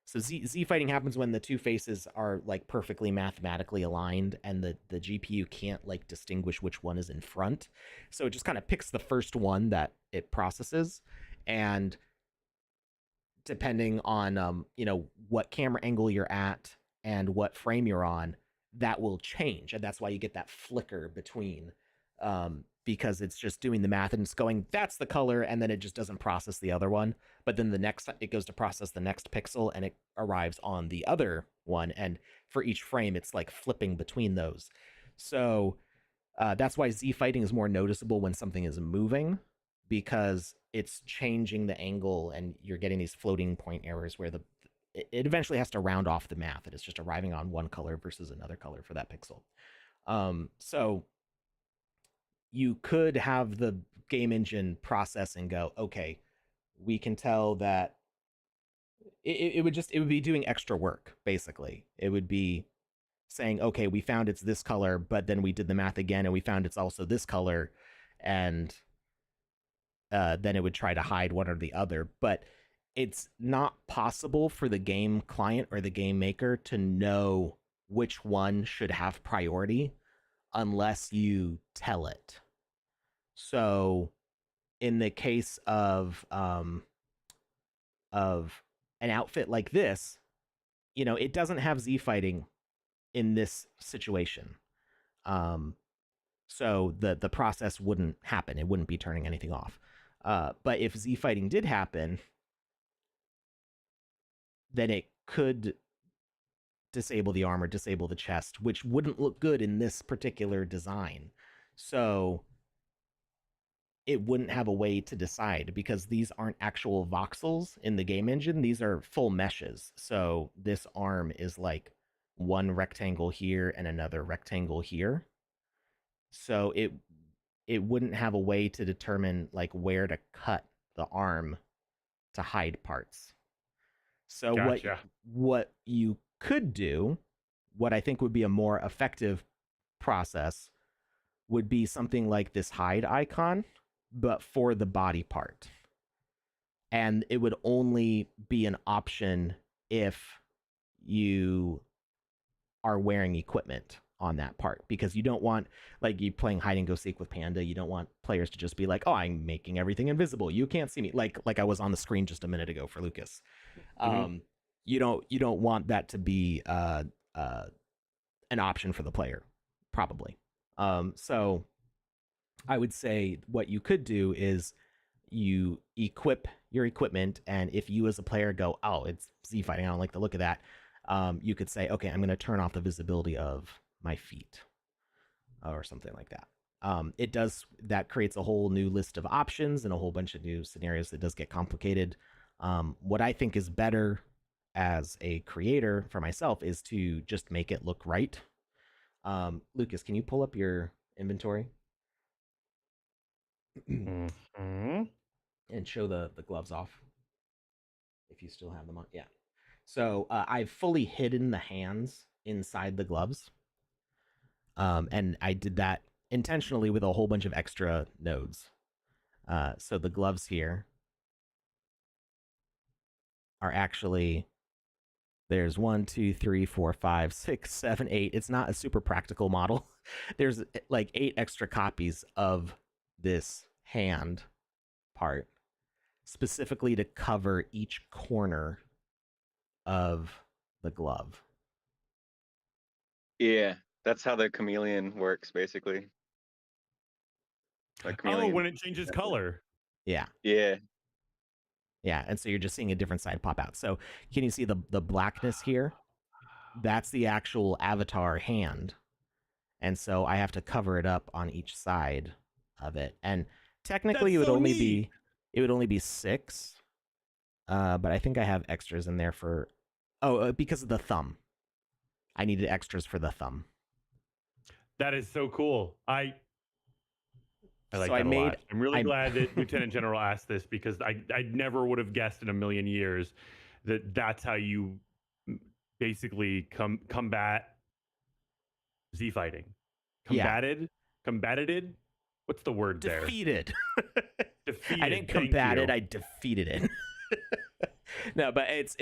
So Z fighting happens when the two faces are like perfectly mathematically aligned, and the GPU can't like distinguish which one is in front. So it just kind of picks the first one that it processes, and depending on what camera angle you're at and what frame you're on, that will change, and that's why you get that flicker between. Because it's just doing the math and it's going, that's the color, and then it just doesn't process the other one. But then it goes to process the next pixel and it arrives on the other one. And for each frame, it's like flipping between those. So that's why Z fighting is more noticeable when something is moving, because it's changing the angle and you're getting these floating point errors where it eventually has to round off the math, and it's just arriving on one color versus another color for that pixel. So you could have the game engine process and go, okay, we can tell that it would be doing extra work. Basically, it would be saying, okay, we found it's this color, but then we did the math again and we found it's also this color, and then it would try to hide one or the other. But it's not possible for the game client or the game maker to know which one should have priority unless you tell it. So in the case of an outfit like this, it doesn't have Z fighting in this situation. So the process wouldn't happen. It wouldn't be turning anything off. But if Z fighting did happen, then it could disable the armor, disable the chest, which wouldn't look good in this particular design. So it wouldn't have a way to decide, because these aren't actual voxels in the game engine. These are full meshes. So this arm is like one rectangle here and another rectangle here. So it wouldn't have a way to determine like where to cut the arm to hide parts. So Gotcha. what you could do, what I think would be a more effective process, would be something like this hide icon, but for the body part. And it would only be an option if you are wearing equipment on that part, because you don't want, like, you playing hide and go seek with Panda, you don't want players to just be like, oh, I'm making everything invisible, you can't see me, like I was on the screen just a minute ago for Lucas. You don't want that to be an option for the player, probably. So I would say what you could do is you equip your equipment, and if you as a player go, oh, it's Z fighting, I don't like the look of that, you could say, okay, I'm going to turn off the visibility of my feet or something like that. That creates a whole new list of options and a whole bunch of new scenarios. That does get complicated. What I think is better as a creator for myself is to just make it look right. Lucas, can you pull up your inventory? And show the gloves off if you still have them on. Yeah. So I've fully hidden the hands inside the gloves. And I did that intentionally with a whole bunch of extra nodes. So the gloves here are actually, there's 1, 2, 3, 4, 5, 6, 7, 8. It's not a super practical model. There's like 8 extra copies of this hand part, specifically to cover each corner of the glove. Yeah, that's how the chameleon works, basically. like Oh, chameleon. when it changes color. Yeah. Yeah. Yeah, and so you're just seeing a different side pop out. So can you see the blackness here? That's the actual avatar hand. And so I have to cover it up on each side of it. And technically That's it would so only neat. be 6. But I think I have extras in there for because of the thumb. I needed extras for the thumb. That is so cool. I like So that I a made lot. I'm really glad that Lieutenant General asked this because I never would have guessed in a million years that that's how you basically combat Z fighting. Combated. What's the word defeated. there? Defeated. I didn't Thank combat you. it. I defeated it. No, but it's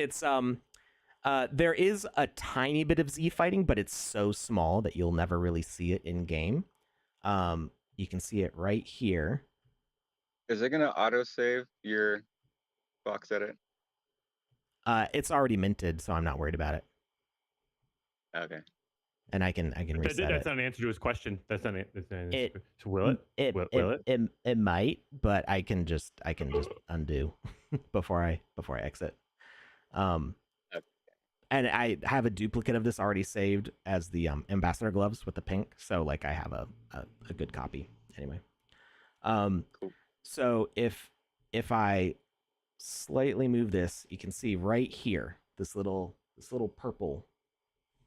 there is a tiny bit of Z fighting, but it's so small that you'll never really see it in game. You can see it right here. Is it gonna autosave your VoxEdit? It's already minted, so I'm not worried about it. Okay. And I can reset That's it. not an answer to his question. That's not an answer. It So will it? Will it? It might, but I can just undo before I exit. Okay. And I have a duplicate of this already saved as the ambassador gloves with the pink, so like I have a good copy anyway. Cool. So if I slightly move this, you can see right here this little purple.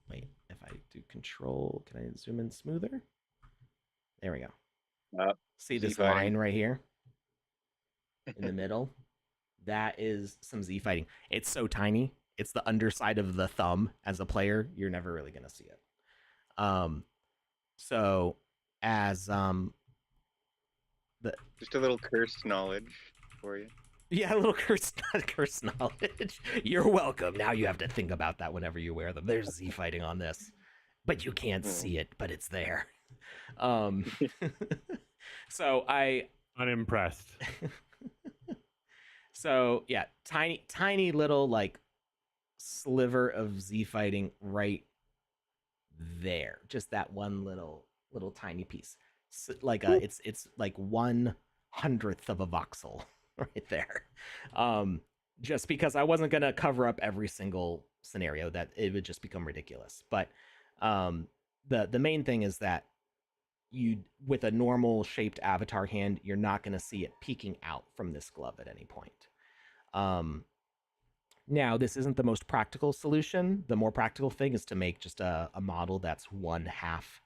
Wait, if I do control, can I zoom in smoother? There we go. See this line right here in the middle? That is some Z fighting. It's so tiny. It's the underside of the thumb. As a player, you're never really gonna see it. So as just a little cursed knowledge for you. Yeah, a little cursed knowledge. You're welcome. Now you have to think about that whenever you wear them. There's Z fighting on this, but you can't see it, but it's there. So I unimpressed. So yeah, tiny little like sliver of Z fighting right there. Just that one little tiny piece. So, like it's like 1/100th of a voxel right there. Just because I wasn't gonna cover up every single scenario, that it would just become ridiculous. But the main thing is that you, with a normal shaped avatar hand, you're not going to see it peeking out from this glove at any point. Now, this isn't the most practical solution. The more practical thing is to make just a model that's 1/2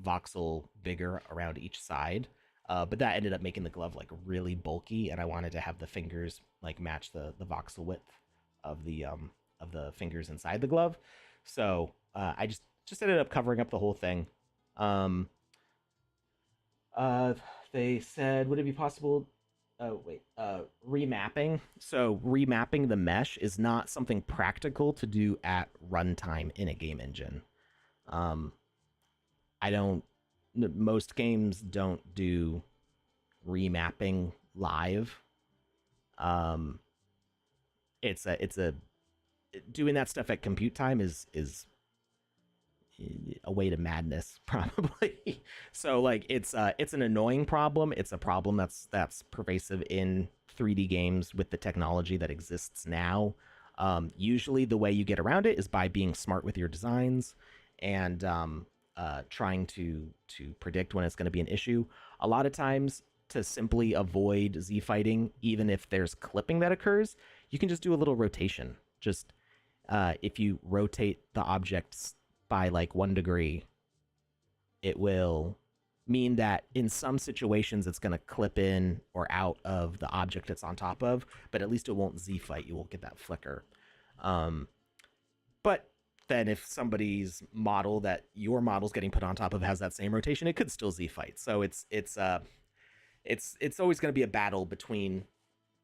voxel bigger around each side. But that ended up making the glove like really bulky, and I wanted to have the fingers like match the voxel width of the fingers inside the glove. So I just ended up covering up the whole thing. They said, would it be possible? Remapping. So remapping the mesh is not something practical to do at runtime in a game engine. Most games don't do remapping live. It's a doing that stuff at compute time is a way to madness, probably. So like it's an annoying problem. It's a problem that's pervasive in 3D games with the technology that exists now. Usually the way you get around it is by being smart with your designs and trying to predict when it's going to be an issue. A lot of times, to simply avoid Z fighting, even if there's clipping that occurs, you can just do a little rotation. Just if you rotate the objects by like 1 degree, it will mean that in some situations it's going to clip in or out of the object it's on top of, but at least it won't Z fight. You won't get that flicker. But then if somebody's model that your model's getting put on top of has that same rotation, it could still Z fight. So it's always going to be a battle between,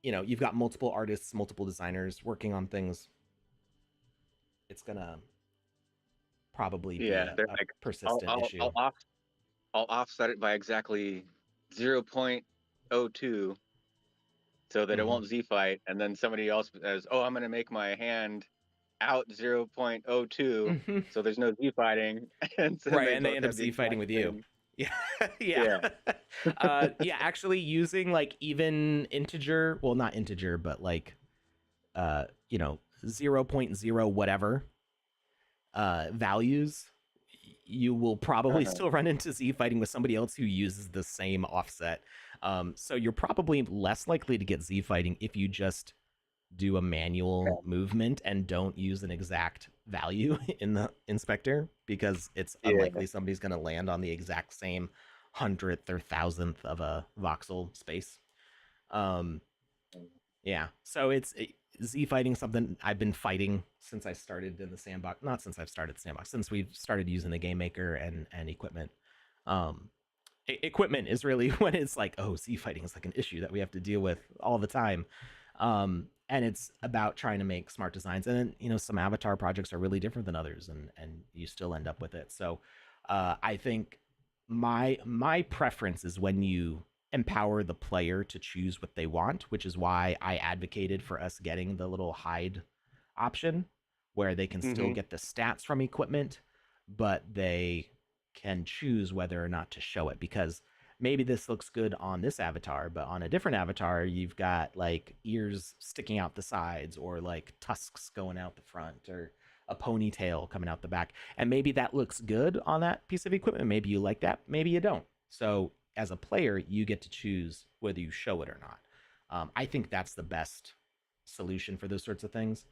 you've got multiple artists, multiple designers working on things. It's going to probably be a like, persistent issue. I'll offset it by exactly 0.02 so that it won't Z fight, and then somebody else says, "Oh, I'm going to make my hand out 0.02 so there's no Z fighting." And so right, and they end up Z fighting with you. Yeah. Yeah, actually using like even integer, well, not integer, but like, 0.0 whatever values, you will probably still run into Z fighting with somebody else who uses the same offset. So you're probably less likely to get Z fighting if you just do a manual movement and don't use an exact value in the inspector, because it's unlikely somebody's going to land on the exact same 100th or 1000th of a voxel space. Yeah, so it's Z fighting, something I've been fighting since I started in the sandbox. Not since I've started the sandbox, since we've started using the game maker and equipment. Equipment is really when it's like, oh, Z fighting is like an issue that we have to deal with all the time. And it's about trying to make smart designs. And then, some avatar projects are really different than others, and you still end up with it. So I think my preference is when you empower the player to choose what they want, which is why I advocated for us getting the little hide option where they can still get the stats from equipment, but they can choose whether or not to show it, because maybe this looks good on this avatar, but on a different avatar, you've got like ears sticking out the sides, or like tusks going out the front, or a ponytail coming out the back. And maybe that looks good on that piece of equipment. Maybe you like that, maybe you don't. So as a player, you get to choose whether you show it or not. I think that's the best solution for those sorts of things.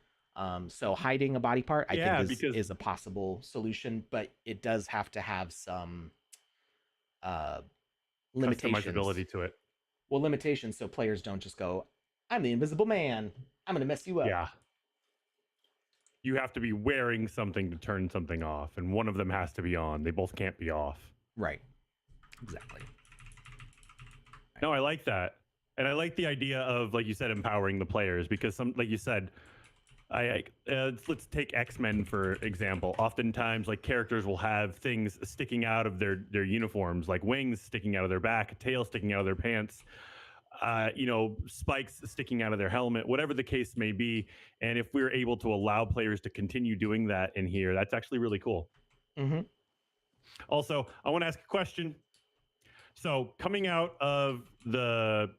So hiding a body part, I think is a possible solution, but it does have to have some limitations. Customizability to it. Well, limitations, so players don't just go, I'm the Invisible Man, I'm going to mess you up. Yeah. You have to be wearing something to turn something off, and one of them has to be on. They both can't be off. Right. Exactly. No, I like that. And I like the idea of, like you said, empowering the players, because like you said, let's take X-Men for example. Oftentimes, like, characters will have things sticking out of their uniforms, like wings sticking out of their back, a tail sticking out of their pants, spikes sticking out of their helmet, whatever the case may be. And if we're able to allow players to continue doing that in here, that's actually really cool. Also, I want to ask a question. So coming out of if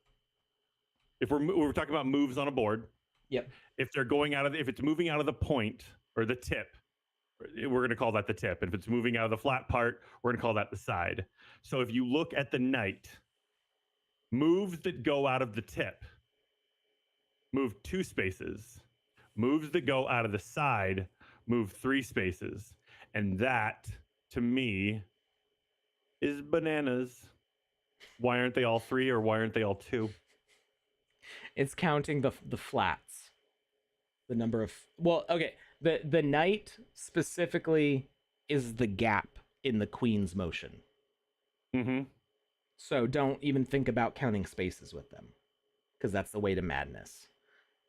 we're talking about moves on a board, yep. If they're going if it's moving out of the point or the tip, we're going to call that the tip. And if it's moving out of the flat part, we're going to call that the side. So if you look at the knight, moves that go out of the tip move 2 spaces. Moves that go out of the side move 3 spaces. And that, to me, is bananas. Why aren't they all 3, or why aren't they all 2? It's counting the flats. The number of, well, okay. The knight specifically is the gap in the queen's motion. So don't even think about counting spaces with them, because that's the way to madness.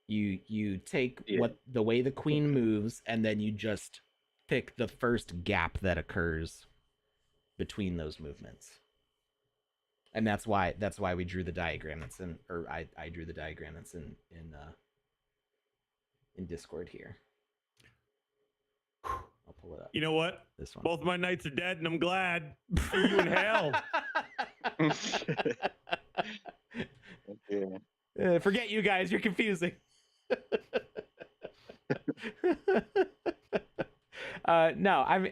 You take the way the queen moves, and then you just pick the first gap that occurs between those movements. And that's why we drew the diagram that's in, or I drew the diagram that's in Discord here. I'll pull it up. You know what? This one. Both my knights are dead, and I'm glad. See you in hell. Forget you guys. You're confusing. No,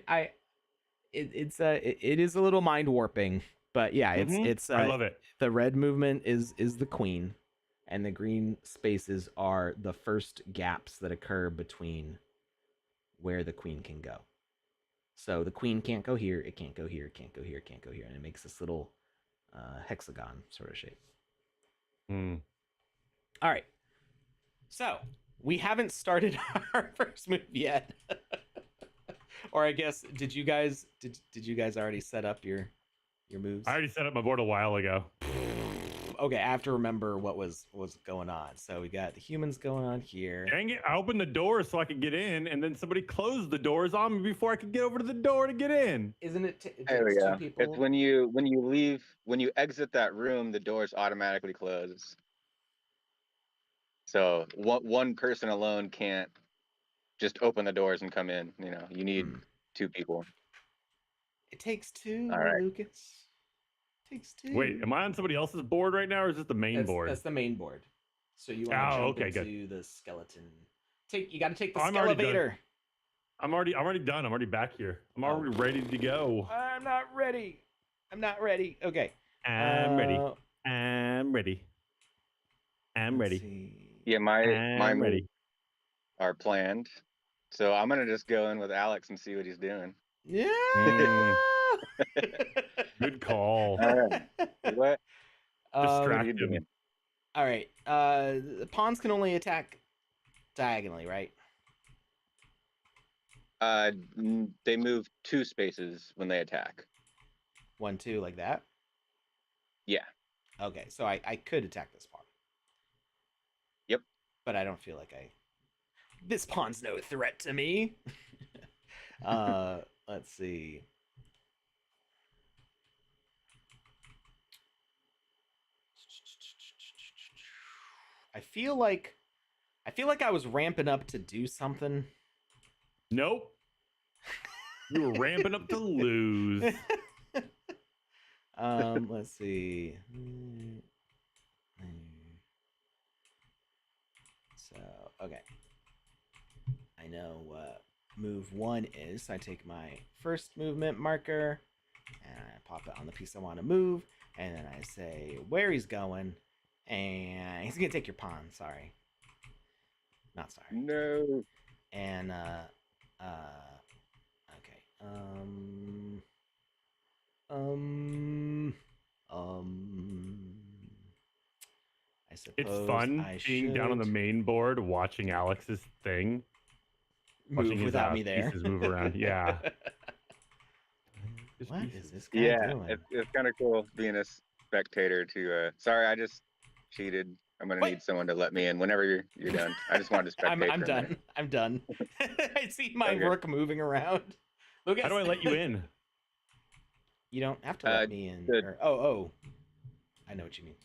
it is a little mind warping, but yeah, it's I love it. The red movement is the queen, and the green spaces are the first gaps that occur between where the queen can go. So the queen can't go here, it can't go here, it can't go here, it can't go here, and it makes this little hexagon sort of shape. All right, so we haven't started our first move yet. Or I guess, did you guys already set up your moves? I already set up my board a while ago. Okay, I have to remember what was going on. So we got the humans going on here. Dang it, I opened the door so I could get in, and then somebody closed the doors on me before I could get over to the door to get in. Isn't it? There we go. It's when you exit that room, the doors automatically close. So one person alone can't just open the doors and come in. You need 2 people. It takes 2, All right. Lucas. Takes 2. Wait, am I on somebody else's board right now, or is this the main board? That's the main board. So you want to jump into the skeleton. You got to take the elevator. I'm already done. I'm already back here. I'm already ready to go. I'm not ready. Okay. I'm ready. I'm ready. I'm ready. See. Yeah, my moves are planned. So I'm gonna just go in with Alex and see what he's doing. Yeah. Good call. All right. What? Distract him. All right. The pawns can only attack diagonally, right? They move 2 spaces when they attack. 1, 2, like that? Yeah. Okay, so I could attack this pawn. Yep. But I don't feel like this pawn's no threat to me. Let's see. I feel like I was ramping up to do something. Nope. You were ramping up to lose. Let's see. So, okay. I know what move 1 is. So I take my first movement marker and I pop it on the piece I want to move, and then I say where he's going, and he's gonna take your pawn. Sorry. Not sorry. No. And okay. I suppose it's fun being down on the main board watching Alex's thing. Move without me there. Pieces move around. Yeah. What is this guy doing? It's kind of cool being a spectator to sorry, I just cheated. I'm gonna need someone to let me in whenever you're done. I just wanted to spectate. I'm done. I'm done. I see my rook moving around. Look at How do I let you in? You don't have to let me in. I know what you mean.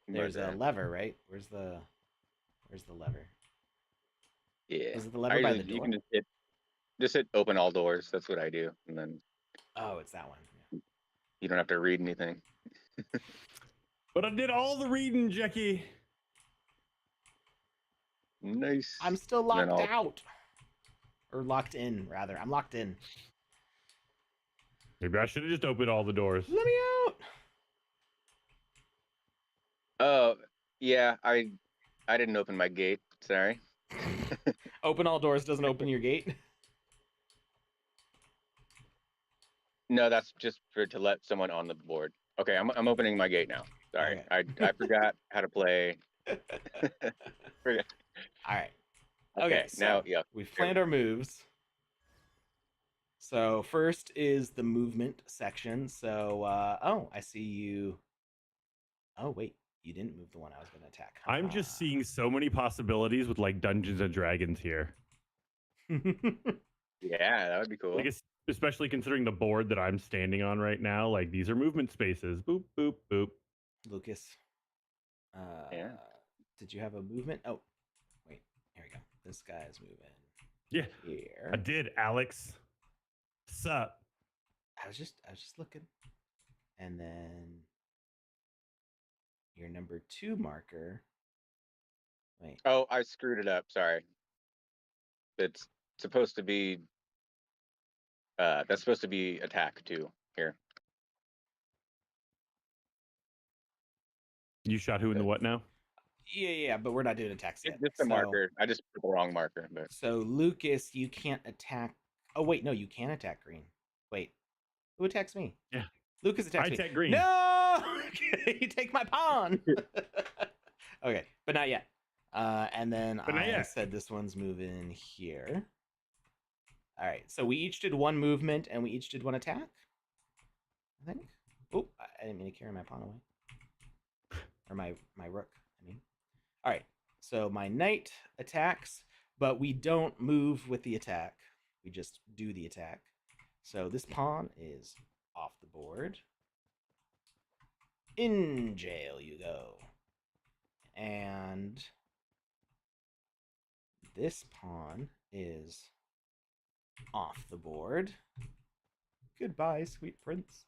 There's a lever, right? Where's the lever? Yeah. Is it the lever by the door? You can just hit open all doors. That's what I do, and then. Oh, it's that one. Yeah. You don't have to read anything. But I did all the reading, Jackie. Nice. I'm still locked out. Or locked in, rather. I'm locked in. Maybe I should have just opened all the doors. Let me out. Oh, yeah. I didn't open my gate. Sorry. Open all doors doesn't open your gate? No, that's just to let someone on the board. Okay, I'm opening my gate now. Sorry, okay. I forgot how to play. All right. Okay, so now we've planned our moves. So first is the movement section. So, I see you. Oh, wait. You didn't move the one I was going to attack. I'm just seeing so many possibilities with like Dungeons and Dragons here. Yeah, that would be cool. Like, especially considering the board that I'm standing on right now. Like, these are movement spaces. Boop, boop, boop. Lucas. Yeah. Did you have a movement? Oh, wait. Here we go. This guy's moving. Yeah. Here. I did, Alex. Sup? I was just looking. And then your number 2 marker. Wait. Oh, I screwed it up. Sorry. It's supposed to be. That's supposed to be attack too. Here. You shot who in the what now? Yeah, but we're not doing attacks yet. It's just a marker. I just put the wrong marker. But. So Lucas, you can't attack. Oh wait, no, you can attack green. Wait, who attacks me? Yeah, Lucas attacks me. I attack green. No, you take my pawn. Okay, but not yet. And then I said this one's moving here. All right, so we each did one movement and we each did one attack. I think. Oh, I didn't mean to carry my pawn away. Or my rook, I mean. All right, so my knight attacks, but we don't move with the attack. We just do the attack. So this pawn is off the board. In jail you go. And this pawn is off the board. Goodbye, sweet prince.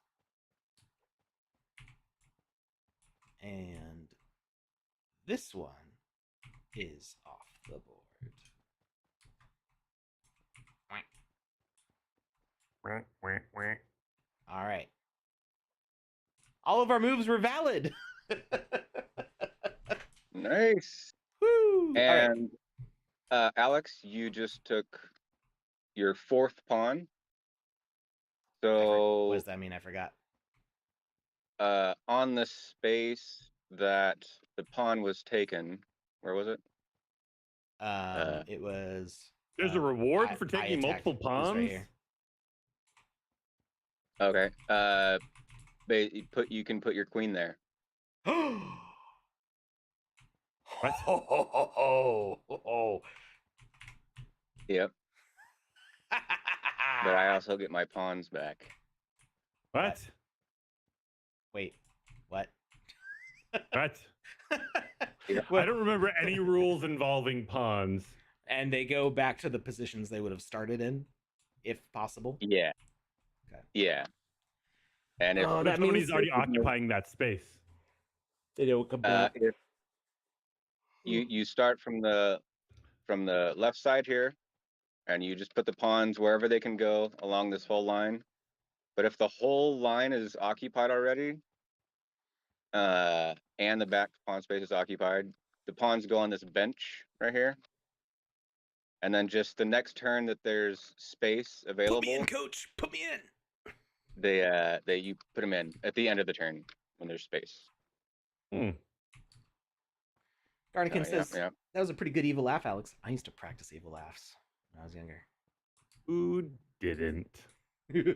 And this one is off the board. All right. All of our moves were valid. Nice. Woo! And Alex, you just took your 4th pawn. So what does that mean? I forgot. on the space that the pawn was taken, where was it? It was. There's a reward for taking multiple This pawns. right here. Okay. You can put your queen there. What? Yep. But I also get my pawns back. What? Wait, what? What? Yeah. I don't remember any rules involving pawns. And they go back to the positions they would have started in, if possible. Yeah. Okay. Yeah. And if That somebody's already occupying that space. They don't come back. if you start from the left side here, and you just put the pawns wherever they can go along this whole line. But if the whole line is occupied already, and the back pawn space is occupied, the pawns go on this bench right here. And then just the next turn that there's space available. Put me in, coach. Put me in. You put them in at the end of the turn when there's space. Garnican says yeah. that was a pretty good evil laugh, Alex. I used to practice evil laughs when I was younger. Who didn't? You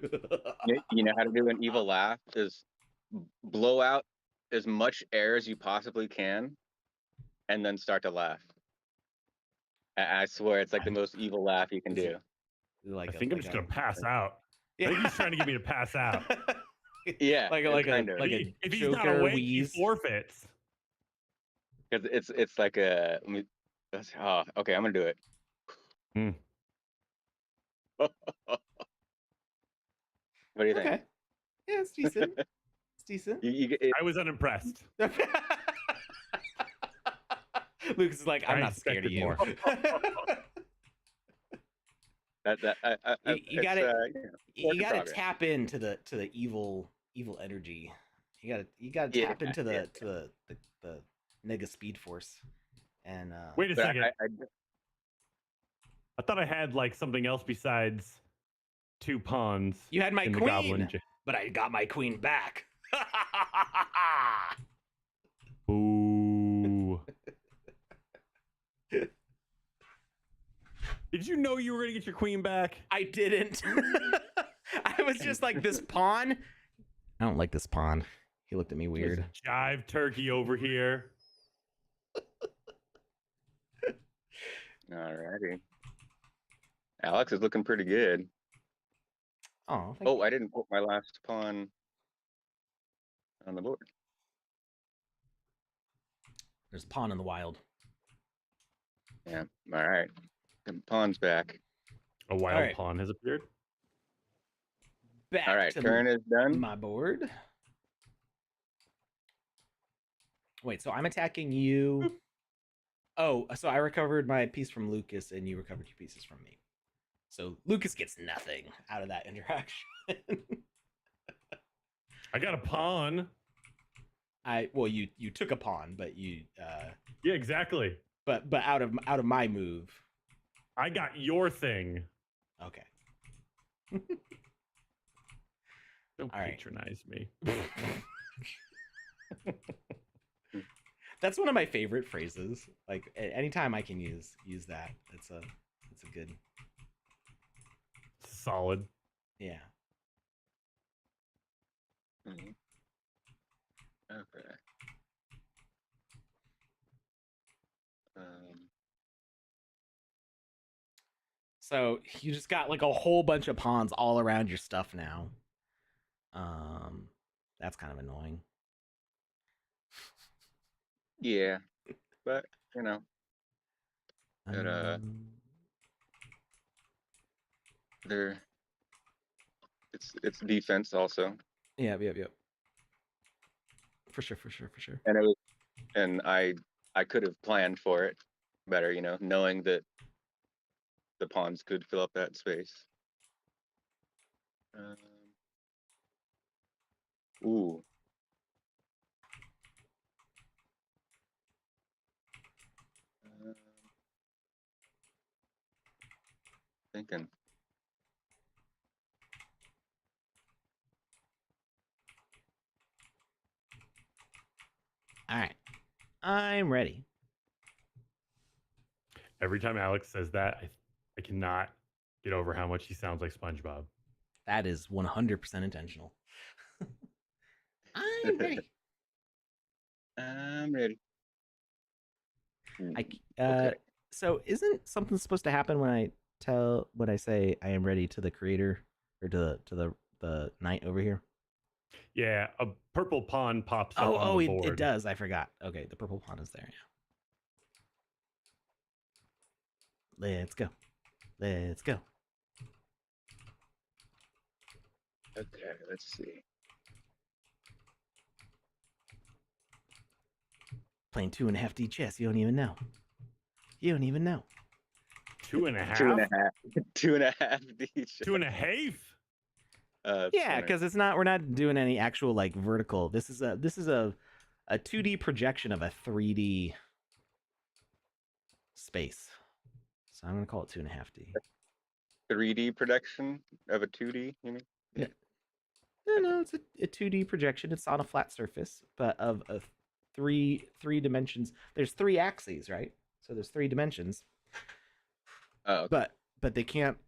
know how to do an evil laugh is blow out as much air as you possibly can, and then start to laugh. I swear, it's like the most evil laugh you can do. I think I'm just gonna pass out. Yeah. I think he's trying to get me to pass out. Yeah, like a if he's not Joker awake, wheeze. he forfeits. Because it's like a. Okay, I'm gonna do it. What do you think? Okay. Yeah, it's decent. It's decent. I was unimpressed. Lucas is like, I'm not scared of expected you. more. You gotta tap into the evil energy. You gotta tap into the Nega Speed Force. And wait a second. I thought I had like something else besides 2 pawns. You had my in the queen, goblin but I got my queen back. Ooh. Did you know you were gonna get your queen back? I didn't. I was just like, this pawn. I don't like this pawn. He looked at me weird. There's jive turkey over here. Alrighty. Alex is looking pretty good. Oh, I didn't put my last pawn on the board. There's a pawn in the wild. Yeah. All right. The pawn's back. A wild pawn has appeared. Back all right. to Turn is done. My board. Wait, so I'm attacking you. Oh, so I recovered my piece from Lucas, and you recovered 2 pieces from me. So Lucas gets nothing out of that interaction. I got a pawn. You took a pawn, but you yeah, exactly. But out of my move, I got your thing. Okay. Don't All patronize me. That's one of my favorite phrases. Like anytime I can use that, it's a good. Solid. Yeah. Mm-hmm. Okay. So you just got like a whole bunch of pawns all around your stuff now. That's kind of annoying. Yeah, but you know, they're It's defense also. Yep. For sure. And it was, and I could have planned for it better, knowing that the pawns could fill up that space. Ooh. Thinking. All right. I'm ready. Every time Alex says that, I cannot get over how much he sounds like SpongeBob. That is 100% intentional. I'm ready. I'm ready. Okay. So isn't something supposed to happen when I say I am ready to the creator or to the knight over here? Yeah, a purple pawn pops up on the board. It does. I forgot. Okay, the purple pawn is there. Yeah. Let's go. Okay, let's see. Playing 2.5D chess. You don't even know. 2.5? 2.5D. 2.5? Yeah, because we're not doing any actual like vertical. This is a 2D projection of a 3D space. So I'm gonna call it 2.5D. 3D projection of a 2D, you mean? Yeah. No, it's a 2D projection. It's on a flat surface, but of three dimensions. There's 3 axes, right? So there's 3 dimensions. Oh, okay. But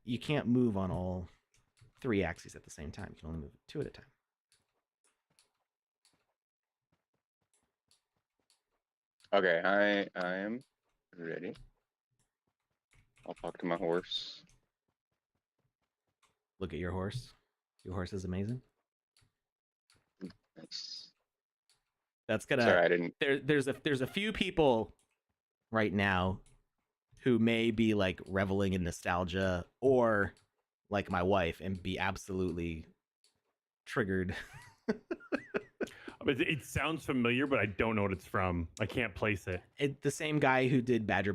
you can't move on all 3 axes at the same time. You can only move 2 at a time. Okay, I am ready. I'll talk to my horse. Look at your horse. Your horse is amazing. Nice. That's gonna. Sorry, I didn't. There's a few people right now who may be like reveling in nostalgia, or like my wife, and be absolutely triggered. It sounds familiar, but I don't know what it's from. I can't place it. The same guy who did Badger.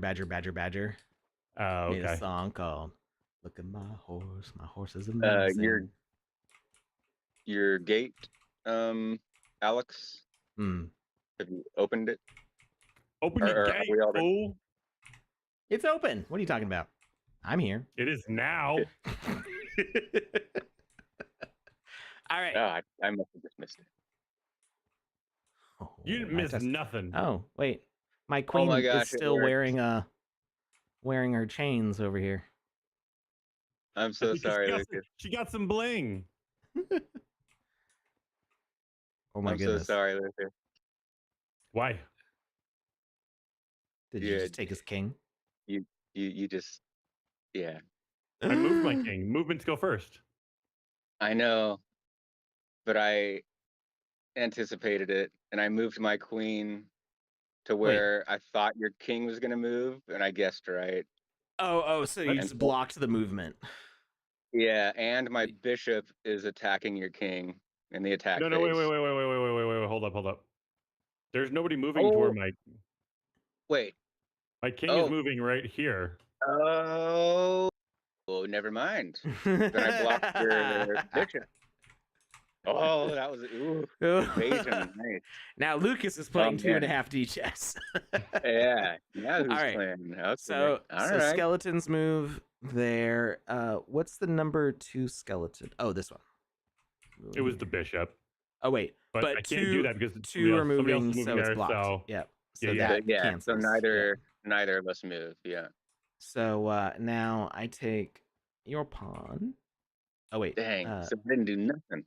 Oh, okay. Made a song called "Look at my horse is amazing." Your gate, Alex. Have you opened it? Open your gate, fool. It's open. What are you talking about? I'm here. It is now. All right. Oh, I must have just missed it. Oh, you didn't miss nothing. Oh, wait. My queen is still wearing her chains over here. I'm so sorry, Lucas. She got some bling. Oh my goodness. I'm so sorry, Lucas. Why? Did you just take his king? You just, yeah. I moved my king. Movements go first. I know, but I anticipated it, and I moved my queen to where I thought your king was gonna move, and I guessed right. Oh, so you just blocked the movement. Yeah, and my bishop is attacking your king in the attack phase. No, wait, hold up. There's nobody moving to where my... Wait. My king is moving right here. Oh, never mind. Then I blocked your bishop. Oh, that was invasion. Nice. Now Lucas is playing 2.5D chess. Yeah, who's playing? Okay. So skeletons move there. What's the number 2 skeleton? Oh, this one. It was the bishop. Oh wait, but I can't do that because 2 are moving, so it's blocked. So, yep. So yeah. So neither of us move. Yeah. So now I take your pawn. Oh wait. Dang. So I didn't do nothing.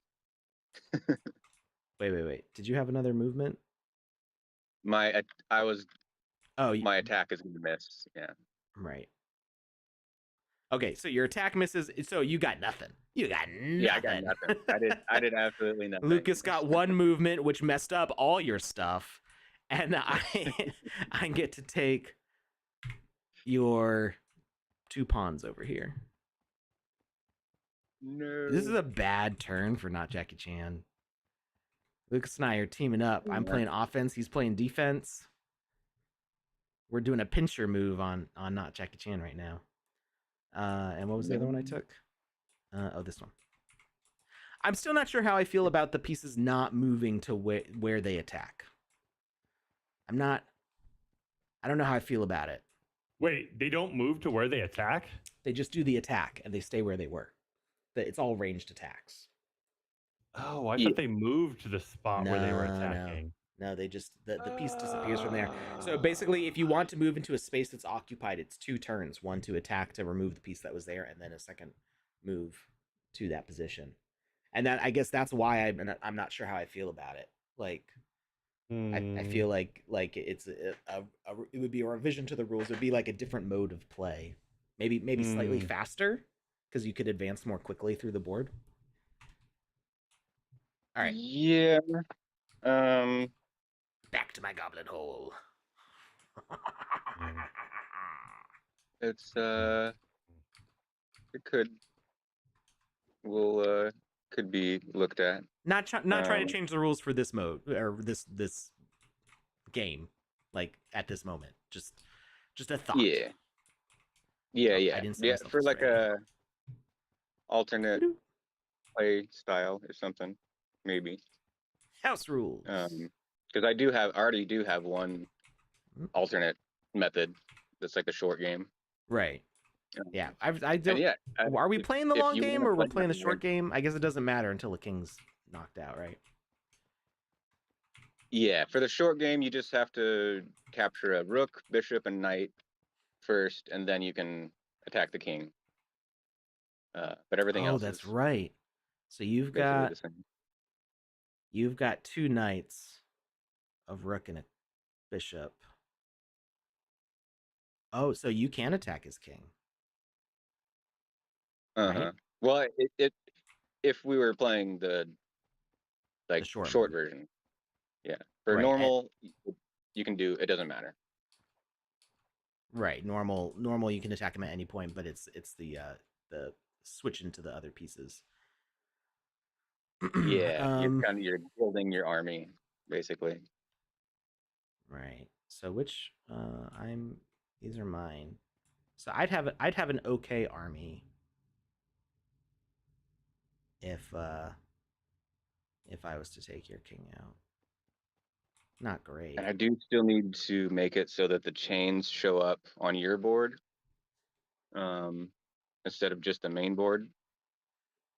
Wait. Did you have another movement? My attack is gonna miss. Yeah. Right. Okay, so your attack misses. So you got nothing. Yeah, I got nothing. I did absolutely nothing. Lucas got 1 movement, which messed up all your stuff, and I get to take your 2 pawns over here. No. This is a bad turn for not Jackie Chan. Lucas and I are teaming up. I'm playing offense. He's playing defense. We're doing a pincher move on not Jackie Chan right now. And what was the other one I took? This one. I'm still not sure how I feel about the pieces not moving to where they attack. I don't know how I feel about it. Wait, they don't move to where they attack? They just do the attack and they stay where they were. It's all ranged attacks. Oh, I thought they moved to the spot where they were attacking. No, they just the piece disappears from there. So basically, if you want to move into a space that's occupied, it's 2 turns: one to attack to remove the piece that was there, and then a second move to that position. And I guess that's why I'm not sure how I feel about it. Like, I feel like it's it would be a revision to the rules. It would be like a different mode of play, maybe slightly faster because you could advance more quickly through the board. All right. Yeah. Back to my goblin hole. It's it could be looked at. Not trying to change the rules for this mode or this game, like at this moment. Just a thought. Yeah. For like a alternate play style or something, maybe. House rules. Because I already do have one alternate method that's like a short game. Right. Yeah. I don't. Yeah. Are we playing the long game or we're playing the short game? I guess it doesn't matter until the king's knocked out, right? Yeah. For the short game, you just have to capture a rook, bishop, and knight first, and then you can attack the king. But everything else. Oh, that's right. So you've got 2 knights, of rook and a bishop. Oh, so you can attack his king. Right? Well, if we were playing the short version, yeah. For normal, you can do. It doesn't matter. Right. Normal. You can attack him at any point, but it's the switch into the other pieces. Yeah, you're building your army basically. Right. So which these are mine. So I'd have an okay army if I was to take your king out. Not great. And I do still need to make it so that the chains show up on your board, instead of just the main board.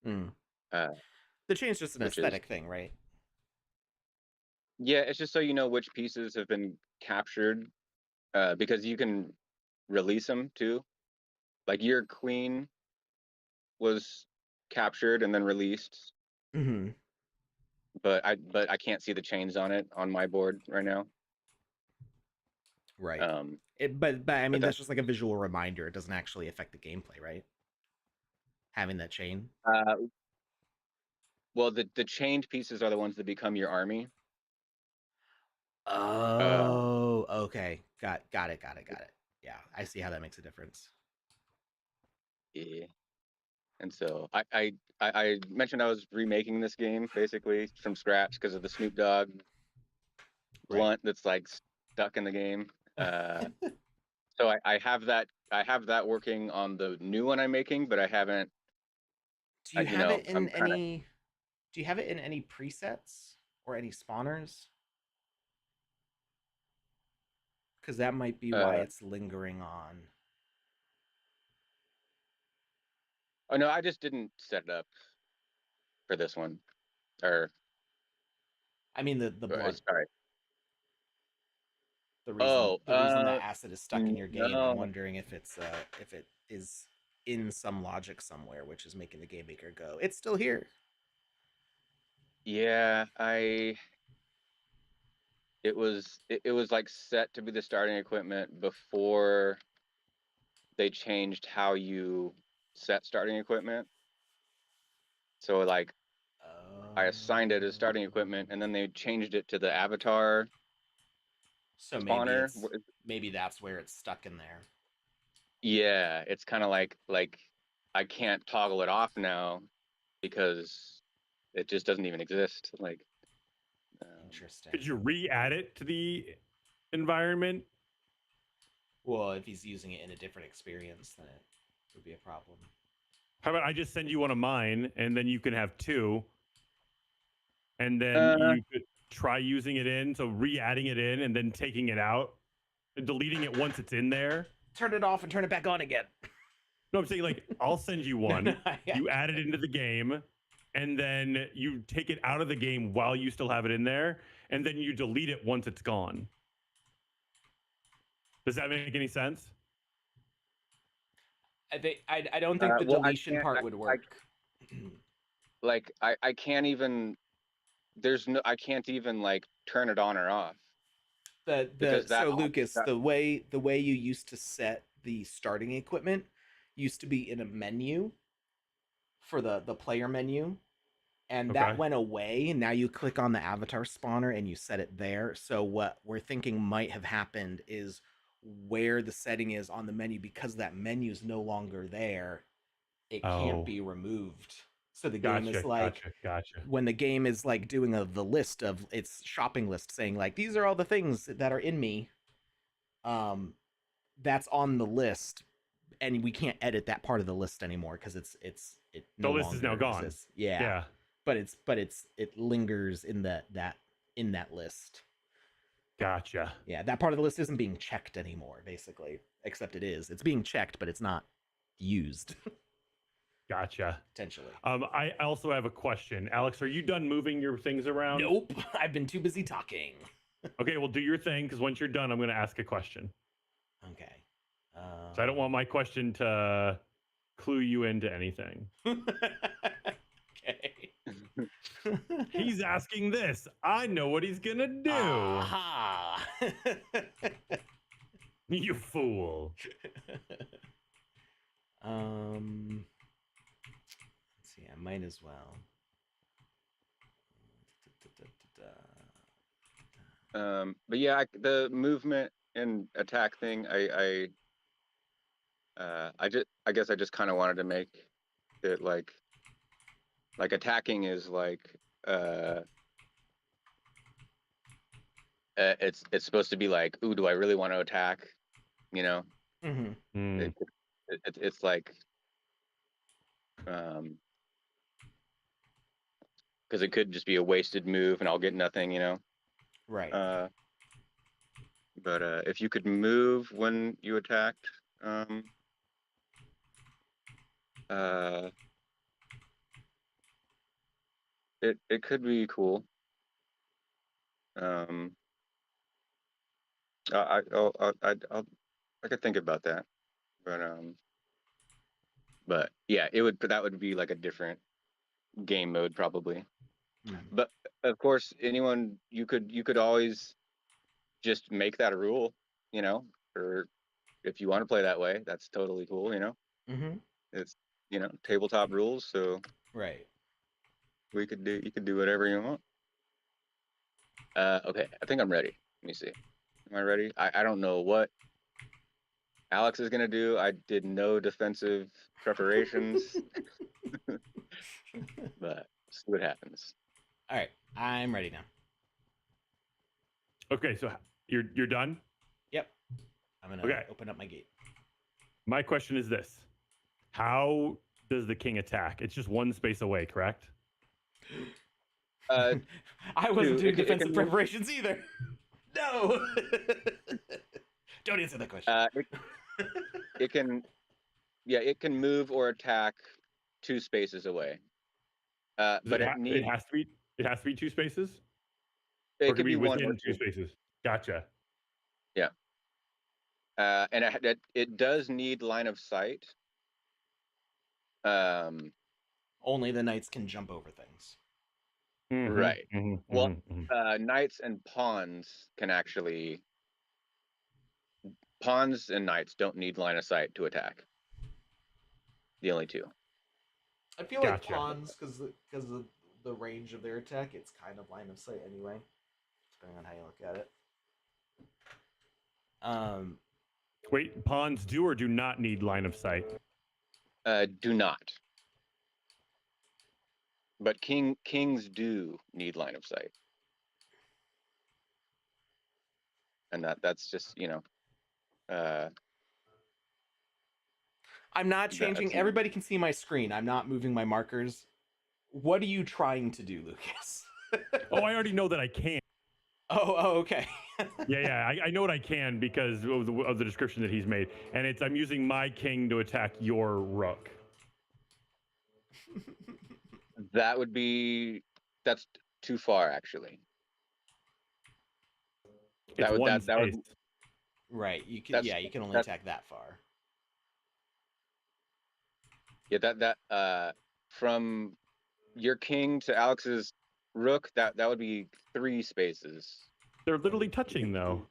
The chain's just an aesthetic thing, right? Yeah, it's just so you know which pieces have been captured, because you can release them too. Like your queen was captured and then released. Mm-hmm. But I can't see the chains on it on my board right now. Right. But I mean that's just like a visual reminder. It doesn't actually affect the gameplay, right? Having that chain. Well, the chained pieces are the ones that become your army. Oh, okay. Got it. Yeah, I see how that makes a difference. Yeah. And so I mentioned I was remaking this game basically from scratch because of the Snoop Dogg blunt that's like stuck in the game. So I have that working on the new one I'm making, but I haven't. Do you have it in any? Do you have it in any presets or any spawners? Because that might be why it's lingering on. Oh no, I just didn't set it up for this one, or I mean the blunt. Sorry. The reason that asset is stuck in your game. I'm wondering if it is in some logic somewhere, which is making the game maker go, it's still here. Yeah, it was like set to be the starting equipment before they changed how you set starting equipment. So like I assigned it as starting equipment and then they changed it to the avatar. So spawner. Maybe that's where it's stuck in there. Yeah, it's kind of like I can't toggle it off now because it just doesn't even exist. Like, Interesting. Could you re-add it to the environment? Well, if he's using it in a different experience, then it would be a problem. How about I just send you one of mine, and then you can have two, and then you could try using it in, so re-adding it in, and then taking it out, and deleting it once it's in there. Turn it off and turn it back on again. No, I'm saying, like, I'll send you one, you add it into the game, and then you take it out of the game while you still have it in there, and then you delete it once it's gone. Does that make any sense? I don't think the deletion part would work. Like, I can't even. I can't even like turn it on or off. So Lucas, the way you used to set the starting equipment used to be in a menu for the player menu, and that went away, and now you click on the avatar spawner and you set it there. So what we're thinking might have happened is where the setting is on the menu, because that menu is no longer there, it can't be removed. So the game is like, when the game is like doing the list of its shopping list, saying like, these are all the things that are in me, that's on the list, and we can't edit that part of the list anymore because the list is now gone. Exists. Yeah. But it lingers in that list. Gotcha. Yeah, that part of the list isn't being checked anymore, basically. Except it is. It's being checked, but it's not used. Gotcha. Potentially. I also have a question. Alex, are you done moving your things around? Nope. I've been too busy talking. Okay, well, do your thing, because once you're done, I'm going to ask a question. Okay. So I don't want my question to clue you into anything. Okay. He's asking this. I know what he's going to do. Aha. You fool. Let's see. I might as well. But yeah, the movement and attack thing, I guess I just kind of wanted to make it like attacking is like it's supposed to be like, ooh, do I really want to attack? You know, it's like because it could just be a wasted move and I'll get nothing, you know. Right. But if you could move when you attacked, it could be cool. I could think about that, but yeah, that would be like a different game mode probably. But of course, you could always just make that a rule, you know, or if you want to play that way, that's totally cool, you know. It's, you know, tabletop rules, so right. you could do whatever you want. Okay, I think I'm ready. Let me see. Am I ready? I don't know what Alex is gonna do. I did no defensive preparations. But see what happens. All right, I'm ready now. Okay, so you're done? Yep. I'm gonna open up my gate. My question is this: how does the king attack? It's just one space away, correct? I wasn't doing defensive preparations either. No. Don't answer that question. It can move or attack 2 spaces away. But it has to be 2 spaces. It could be within 1 or 2 spaces. Gotcha. Yeah. And it does need line of sight. Mm-hmm. Only the knights can jump over things. Right. Well, knights and pawns can actually. Pawns and knights don't need line of sight to attack. The only 2. I feel like pawns, because of the range of their attack, it's kind of line of sight anyway, depending on how you look at it. Wait, pawns do or do not need line of sight? Do not. But kings do need line of sight, and that's just I'm not changing. that's Everybody can see my screen. I'm not moving my markers. What are you trying to do, Lucas? Oh, I already know that I can. Oh, okay. Yeah, I know what I can because of the description that he's made, and I'm using my king to attack your rook. That's too far, actually. It's one space. Right. You can. Yeah, you can only attack that far. Yeah, that from your king to Alex's rook, that would be 3 spaces. They're literally touching, though.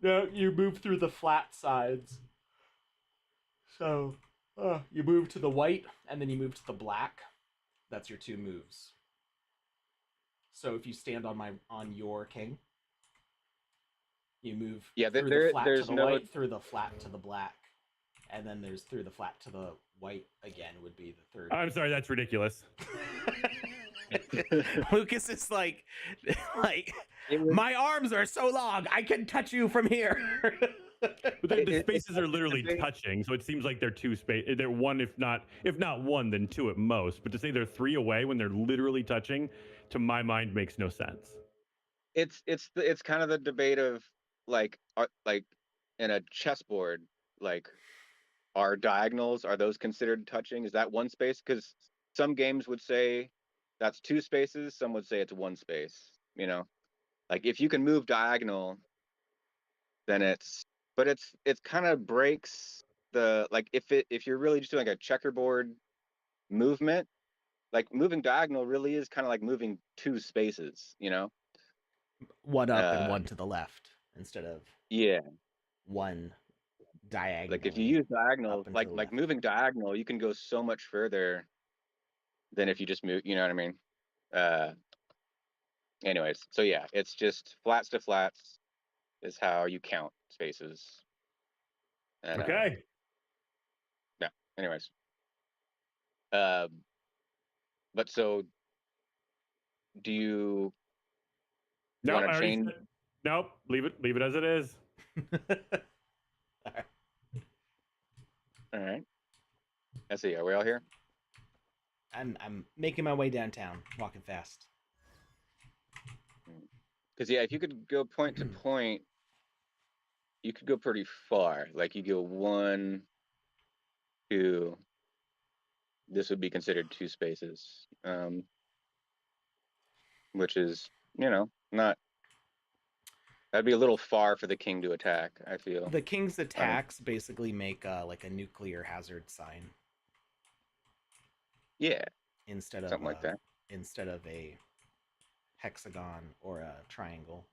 No, you move through the flat sides. So you move to the white, and then you move to the black. That's your 2 moves. So if you stand on your king, you move through the flat to the white, through the flat to the black, and then there's through the flat to the white again would be the 3rd. I'm sorry, that's ridiculous. Lucas is like my arms are so long, I can touch you from here. But the spaces are literally touching, so it seems like they're 2 space. They're one, if not 1, then 2 at most. But to say they're 3 away when they're literally touching, to my mind, makes no sense. It's kind of the debate of like in a chessboard, like, are diagonals, are those considered touching? Is that 1 space? Because some games would say that's 2 spaces. Some would say it's 1 space. Like if you can move diagonal, then it's kind of breaks the, like, if you're really just doing a checkerboard movement, like moving diagonal really is kind of like moving 2 spaces. One up and one to the left instead of Yeah. one diagonal. Like if you use diagonal, like moving diagonal, you can go so much further than if you just move. You know what I mean? Anyways, so yeah, it's just flats to flats is how you count spaces. And, okay. Yeah. Anyways. But so, do you want to change? Nope. Leave it as it is. All right. Let's see. Are we all here? I'm making my way downtown, walking fast. Because if you could go point to point, you could go pretty far. Like you go 1, 2. This would be considered 2 spaces, which is not. That'd be a little far for the king to attack, I feel. The king's attacks basically make like a nuclear hazard sign. Yeah. Instead of something like that. Instead of a hexagon or a triangle.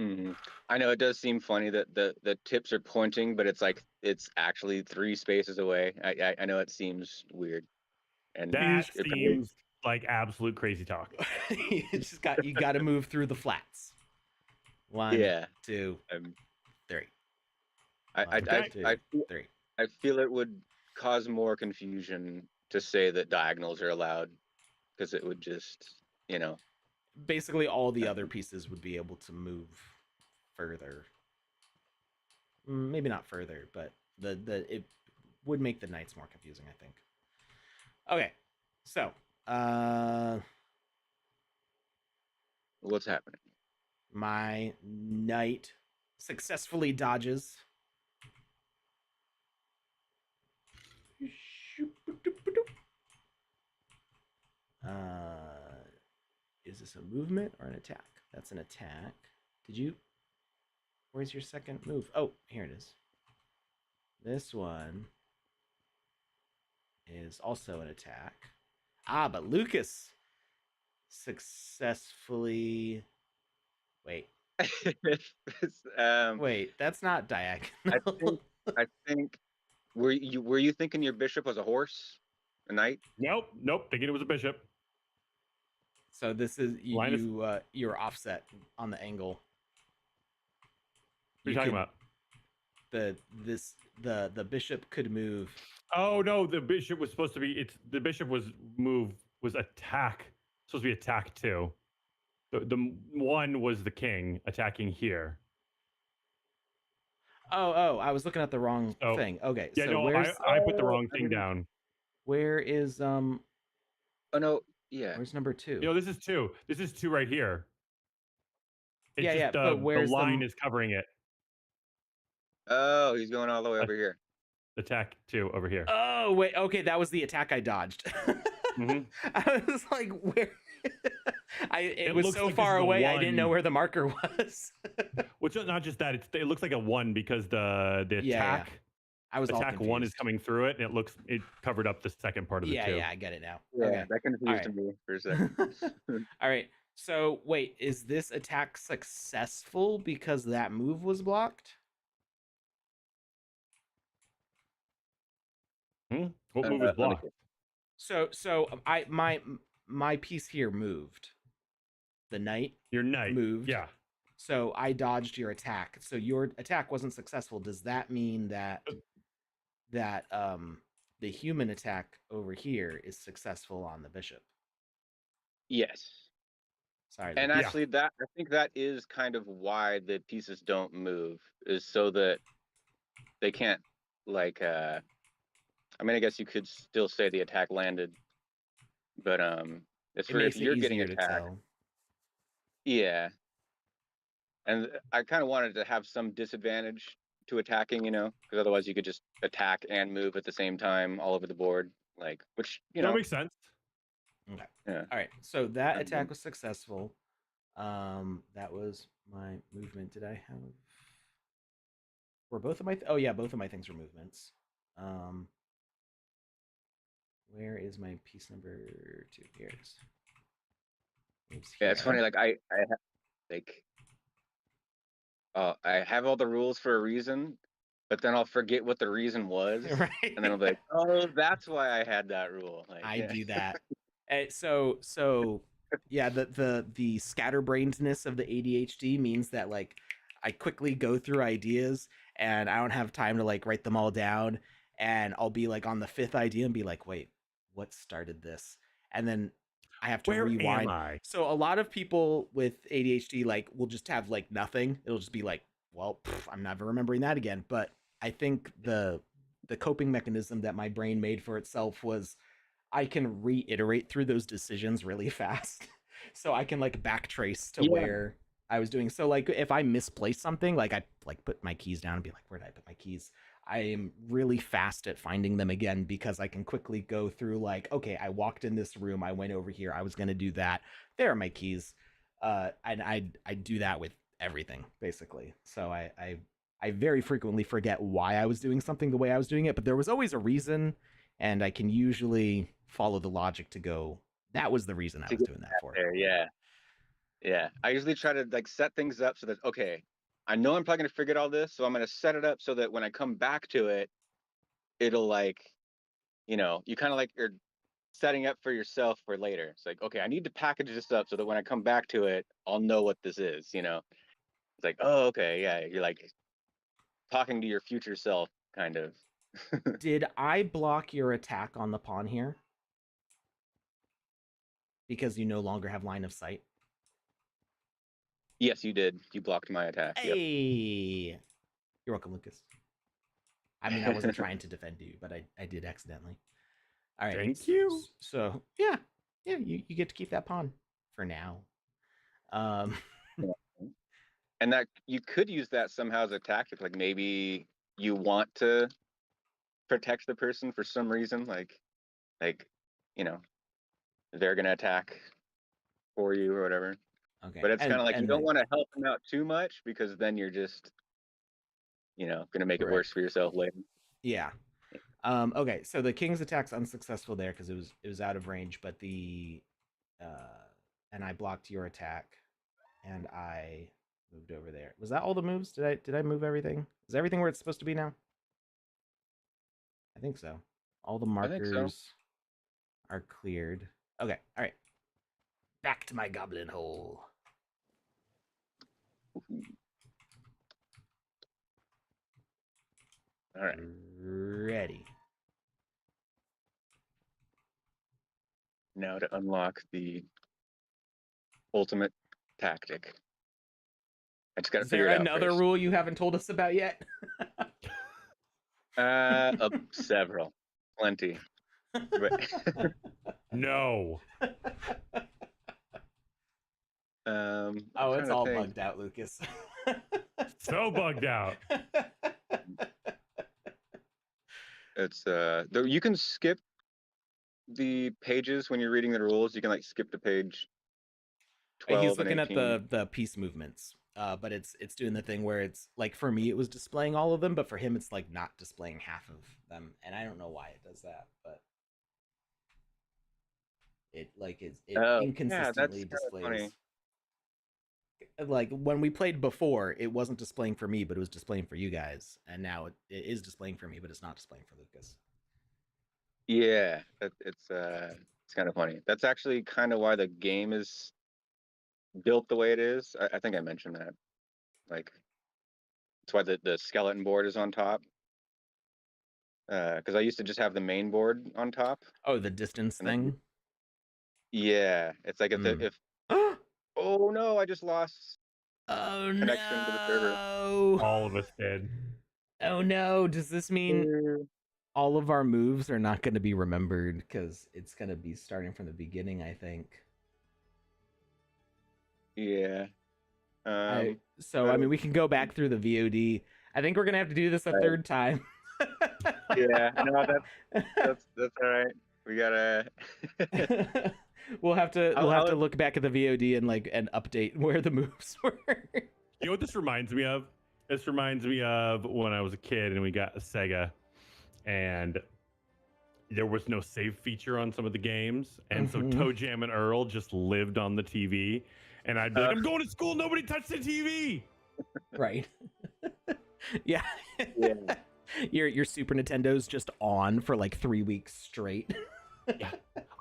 Mm-hmm. I know it does seem funny that the tips are pointing, but it's like it's actually 3 spaces away. I know it seems weird, and that seems like absolute crazy talk. you got to move through the flats. 1, 2, 3. I feel it would cause more confusion to say that diagonals are allowed, because it would just basically all the other pieces would be able to move further. Maybe not further, but it would make the knights more confusing, I think. Okay, so what's happening? My knight successfully dodges. Is this a movement or an attack? That's an attack. Where's your second move? Oh, here it is. This one is also an attack. But Lucas successfully... Wait. Wait, that's not diagonal. I think were you thinking your bishop was a horse? A knight? Nope. Thinking it was a bishop. So this is you're offset on the angle. What are you talking about? the bishop could move. Oh no, the bishop was supposed to be. The bishop was attack. Supposed to be attack 2. The one was the king attacking here. Oh, I was looking at the wrong thing. Okay, Yeah, so no, where's I put the wrong thing down. Where is Oh no, yeah. Where's number 2? You know, this is 2. This is 2 right here. It's Yeah, just, but where's the line is covering it. Oh, he's going all the way over here. Attack 2 over here. Oh wait, okay, that was the attack I dodged. I was like, where? It was so like far away, 1. I didn't know where the marker was. Well, not just that, it looks like a 1 because the attack. Yeah. I was attack 1 is coming through it, and it covered up the second part of the 2. Yeah, I get it now. Yeah, Okay. that confused me for a second. All right. So wait, is this attack successful because that move was blocked? What move is blocked? So my piece here moved. The knight. Your knight moved. Yeah. So I dodged your attack. So your attack wasn't successful. Does that mean that the human attack over here is successful on the bishop? Yes. Sorry. And actually, I think that is kind of why the pieces don't move, is so that they can't, like, I mean, I guess you could still say the attack landed, but it's for if you're getting attacked. Yeah. And I kind of wanted to have some disadvantage to attacking, you know, because otherwise you could just attack and move at the same time all over the board, like, which, you know. That makes sense. Okay. Yeah. All right. So that attack was successful. That was my movement. Did I have? Were both of my? Oh yeah, both of my things were movements. Where is my piece number 2? Here it is. Yeah, it's funny. Like I have all the rules for a reason, but then I'll forget what the reason was, right? And then I'll be like, oh, that's why I had that rule. Like, I do that. So yeah, the scatterbrainedness of the ADHD means that like I quickly go through ideas and I don't have time to like write them all down, and I'll be like on the 5th idea and be like, wait, what started this? And then I have to rewind. So a lot of people with ADHD like will just have like nothing. It'll just be like, well, I'm never remembering that again. But I think the coping mechanism that my brain made for itself was I can reiterate through those decisions really fast. So I can like backtrace to where I was doing. So like if I misplace something, like I like put my keys down and be like, where did I put my keys? I am really fast at finding them again because I can quickly go through like, okay, I walked in this room, I went over here, I was going to do that. There are my keys. And I do that with everything basically. So I very frequently forget why I was doing something the way I was doing it, but there was always a reason, and I can usually follow the logic to go, that was the reason I was doing that for. Yeah. I usually try to like set things up so that, okay, I know I'm probably going to forget all this, so I'm going to set it up so that when I come back to it, it'll like, you know, you kind of like you're setting up for yourself for later. It's like, okay, I need to package this up so that when I come back to it, I'll know what this is, you know? It's like, oh, okay, yeah, you're like talking to your future self, kind of. Did I block your attack on the pawn here? Because you no longer have line of sight? Yes, you did. You blocked my attack. Hey, yep. You're welcome, Lucas. I mean, I wasn't trying to defend you, but I did accidentally. All right. Thank you. So yeah, you get to keep that pawn for now. And that you could use that somehow as a tactic. Like maybe you want to protect the person for some reason, like you know, they're gonna attack for you or whatever. Okay. But it's kind of like you don't want to help them out too much because then you're just, you know, gonna make it worse for yourself later. Yeah. Okay, so the king's attack's unsuccessful there because it was out of range, but and I blocked your attack, and I moved over there. Was that all the moves? Did I move everything? Is everything where it's supposed to be now? I think so. All the markers are cleared. Okay, all right. Back to my goblin hole. All right. Ready. Now to unlock the ultimate tactic. I just got to Is figure there it out another first. rule you haven't told us about yet? Several, plenty. No. I'm Oh, trying it's to all think. bugged out, Lucas. So bugged out. It's though you can skip the pages when you're reading the rules. You can like skip to page 12 He's and looking 18. at the piece movements, but it's doing the thing where it's like for me it was displaying all of them, but for him it's like not displaying half of them, and I don't know why it does that, but it like it Oh, inconsistently yeah, that's kind of displays. funny. Like when we played before, it wasn't displaying for me, but it was displaying for you guys, and now it is displaying for me, but it's not displaying for Lucas. Yeah, it's kind of funny. That's actually kind of why the game is built the way it is. I think I mentioned that. Like, that's why the skeleton board is on top. Because I used to just have the main board on top. Oh, the distance And then, thing. yeah, it's like if oh no, I just lost Oh connection to the server. no! All of us did. Oh no! Does this mean all of our moves are not going to be remembered because it's going to be starting from the beginning? I think. Yeah. I mean, we can go back through the VOD. I think we're gonna have to do this a third time. Yeah, no, that's all right. We gotta. we'll have to look back at the VOD and update where the moves were. You know what this reminds me of? This reminds me of when I was a kid and we got a Sega, and there was no save feature on some of the games, and so Toe Jam and Earl just lived on the TV, and I'd be like, "I'm going to school. Nobody touch the TV." Right. Yeah. Yeah. Your Super Nintendo's just on for like 3 weeks straight. Yeah.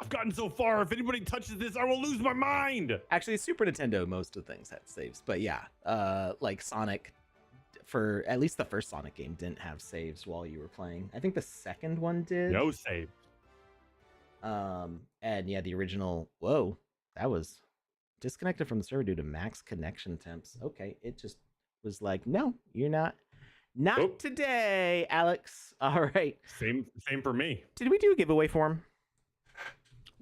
I've gotten so far. If anybody touches this, I will lose my mind. Actually, Super Nintendo, most of the things had saves, but yeah, like Sonic, for at least the first Sonic game, didn't have saves while you were playing. I think the second one did. No save. And yeah, the original. Whoa, that was disconnected from the server due to max connection temps. Okay, it just was like, no, you're not. Not today, Alex. All right. Same for me. Did we do a giveaway form?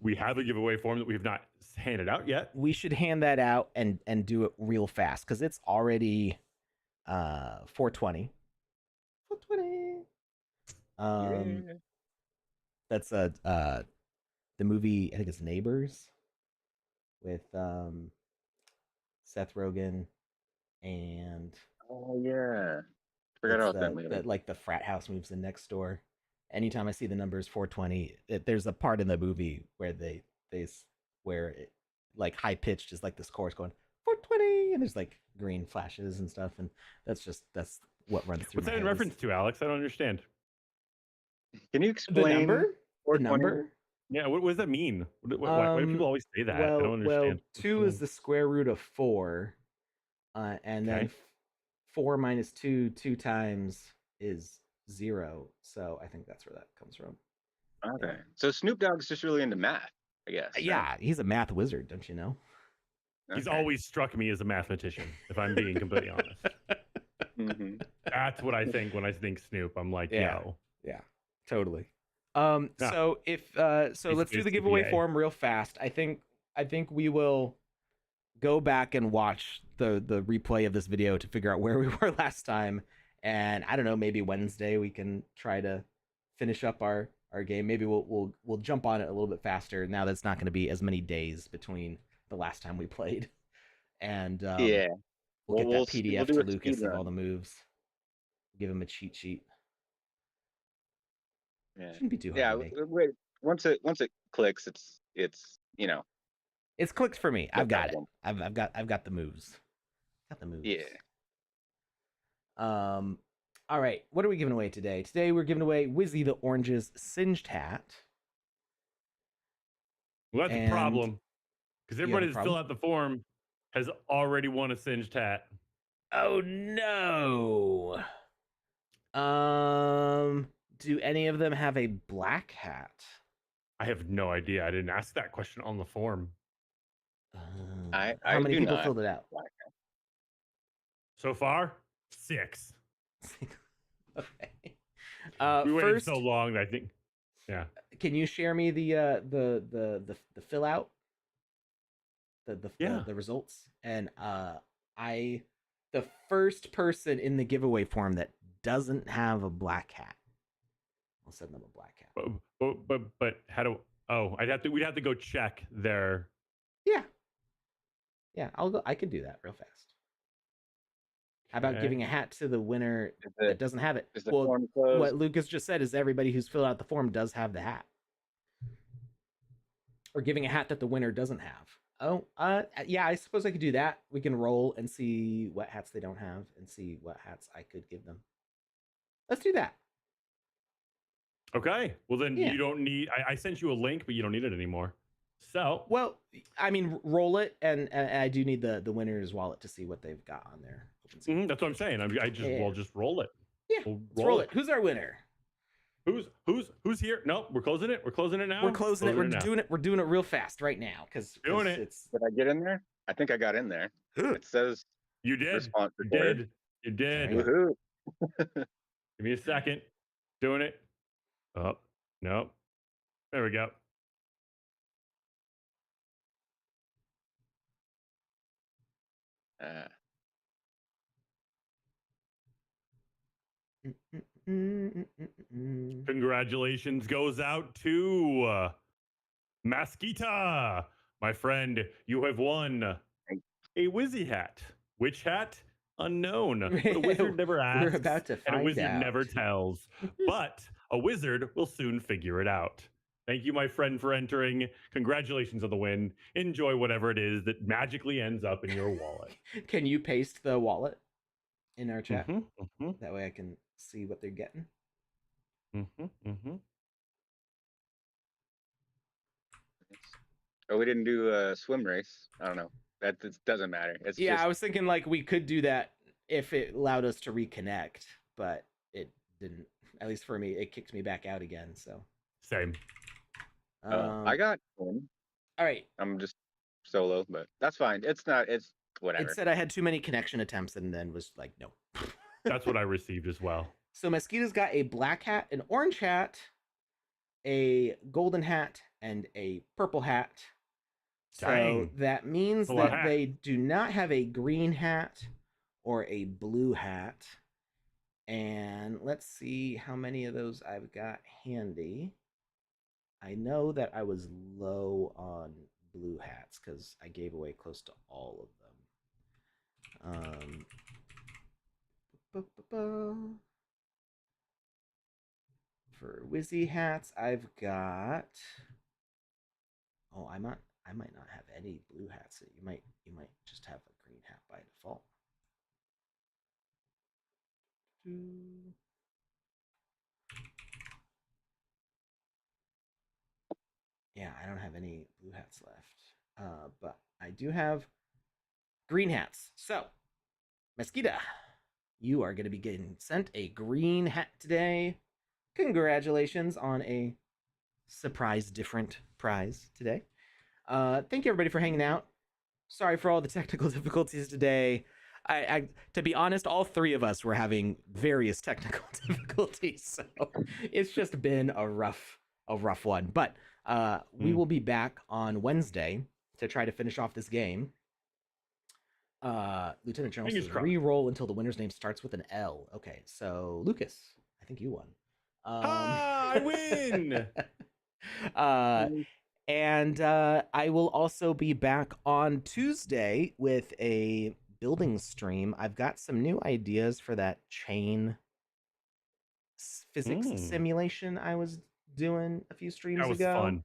We have a giveaway form that we have not handed out yet. We should hand that out and do it real fast because it's already 420. 420. That's the movie, I think it's Neighbors with Seth Rogen and Oh yeah. Forgot about that movie. Like the frat house moves in next door. Anytime I see the numbers 420, there's a part in the movie where they where it like high pitched is like this chorus going 420, and there's like green flashes and stuff, and that's what runs through. What's that in reference to, Alex? I don't understand. Can you explain the number? The number? Yeah, what does that mean? Why do people always say that? I don't understand. Well, 2 is the square root of 4, and then 4 minus 2 times is 0. So I think that's where that comes from. Okay. Yeah. So Snoop Dogg's just really into math, I guess. Yeah, he's a math wizard, don't you know? He's always struck me as a mathematician, if I'm being completely honest. That's what I think when I think Snoop. I'm like, yo. Yeah, totally. So let's do the giveaway form real fast. I think we will go back and watch the replay of this video to figure out where we were last time, and I don't know, maybe Wednesday we can try to finish up our game. Maybe we'll jump on it a little bit faster now that it's not going to be as many days between the last time we played, and we'll get that PDF to Lucas of all the moves. Give him a cheat sheet. Yeah. Shouldn't be too hard to make. Wait. Once it clicks, it's it's clicked for me. I've got it. I've got the moves. Got the moves. Yeah. All right. What are we giving away today? Today we're giving away Wizzy the Orange's singed hat. Well, that's a problem because everybody that's filled out the form has already won a singed hat. Oh no! Do any of them have a black hat? I have no idea. I didn't ask that question on the form. I How many do people not. filled it out? So far, 6. Okay. We waited First, so long that I think, yeah. can you share me the fill out, Yeah. the results? And the first person in the giveaway form that doesn't have a black hat, I'll send them a black hat. But how do? Oh, we'd have to go check their. Yeah, I'll go. I can do that real fast. How about Okay. giving a hat to the winner that doesn't have it? Is the Well, form closed? what Lucas just said is everybody who's filled out the form does have the hat. Or giving a hat that the winner doesn't have. Oh, yeah, I suppose I could do that. We can roll and see what hats they don't have and see what hats I could give them. Let's do that. Okay. Well, then Yeah. you don't need. I sent you a link, but you don't need it anymore. So. Well, I mean, roll it, and I do need the winner's wallet to see what they've got on there. That's what I'm saying. We'll just roll it. Yeah, we'll roll it. Who's our winner? Who's here? No, we're closing it. We're closing it now. We're closing it. We're doing it. We're doing it real fast right now because it's. Did I get in there? I think I got in there. It says you did. Response You recorded. did. You did. Woohoo. Give me a second. Doing it. Oh, no. There we go. Congratulations goes out to Masquita, my friend. You have won a Wizzy hat. Which hat? Unknown. But a wizard never asks. We're about to find and a wizard out. never tells. But a wizard will soon figure it out. Thank you, my friend, for entering. Congratulations on the win. Enjoy whatever it is that magically ends up in your wallet. Can you paste the wallet in our chat? Mm-hmm. That way I can see what they're getting. Oh, we didn't do a swim race. I don't know. That doesn't matter. It's I was thinking like we could do that if it allowed us to reconnect, but it didn't. At least for me, it kicked me back out again. So same. I got one. All right. I'm just solo, but that's fine. It's whatever. It said I had too many connection attempts and then was like, no. That's what I received as well. So Mesquita's got a black hat, an orange hat, a golden hat, and a purple hat. Dang. So that means that they do not have a green hat or a blue hat. And let's see how many of those I've got handy. I know that I was low on blue hats because I gave away close to all of them. For Wizzy hats, I've got. Oh, I might not have any blue hats. You might just have a green hat by default. Yeah, I don't have any blue hats left, but I do have green hats. So, Mesquita, you are going to be getting sent a green hat today. Congratulations on a surprise different prize today. Thank you everybody for hanging out. Sorry for all the technical difficulties today. I to be honest, all three of us were having various technical difficulties, so it's just been a rough one. But we will be back on Wednesday to try to finish off this game. Lieutenant General says re-roll until the winner's name starts with an L. Okay, so Lucas, I think you won. I win. And I will also be back on Tuesday with a building stream. I've got some new ideas for that chain physics simulation I was doing a few streams ago. That was fun.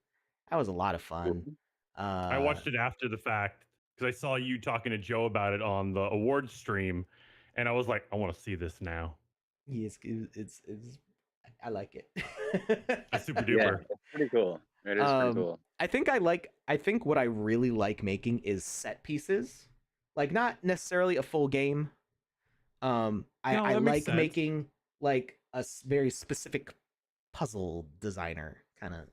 That was a lot of fun. I watched it after the fact because I saw you talking to Joe about it on the awards stream, and I was like, I want to see this now. Yes, it's I like it. It's super duper. Yeah, it's pretty cool. It is pretty cool. I think what I really like making is set pieces. Like not necessarily a full game. I like making like a very specific puzzle designer kind of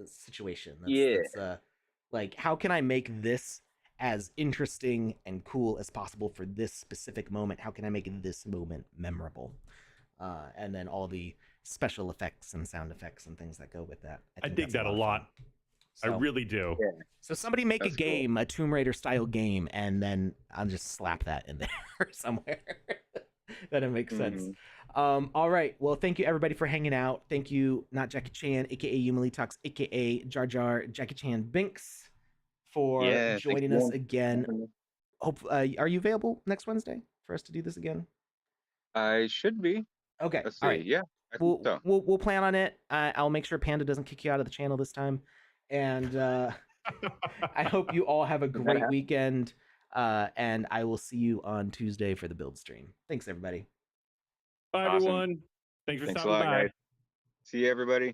situation. That's like, how can I make this as interesting and cool as possible for this specific moment? How can I make this moment memorable? And then all the special effects and sound effects and things that go with that. I think dig that's that a lot. I So, really do. Yeah. so somebody make That's a game, a Tomb Raider style game, and then I'll just slap that in there somewhere. That it makes sense. All right. Well, thank you everybody for hanging out. Thank you, not Jackie Chan, aka Yumali Talks, aka Jar Jar Jackie Chan Binks, for Yeah, thanks joining us again. Hope are you available next Wednesday for us to do this again? I should be. Okay. Let's All see. right. Yeah, I think so. We'll plan on it. I'll make sure Panda doesn't kick you out of the channel this time. And I hope you all have a great weekend. And I will see you on Tuesday for the build stream. Thanks, everybody. Bye, Awesome. everyone. Thanks for Thanks a stopping lot, by. guys. See you, everybody.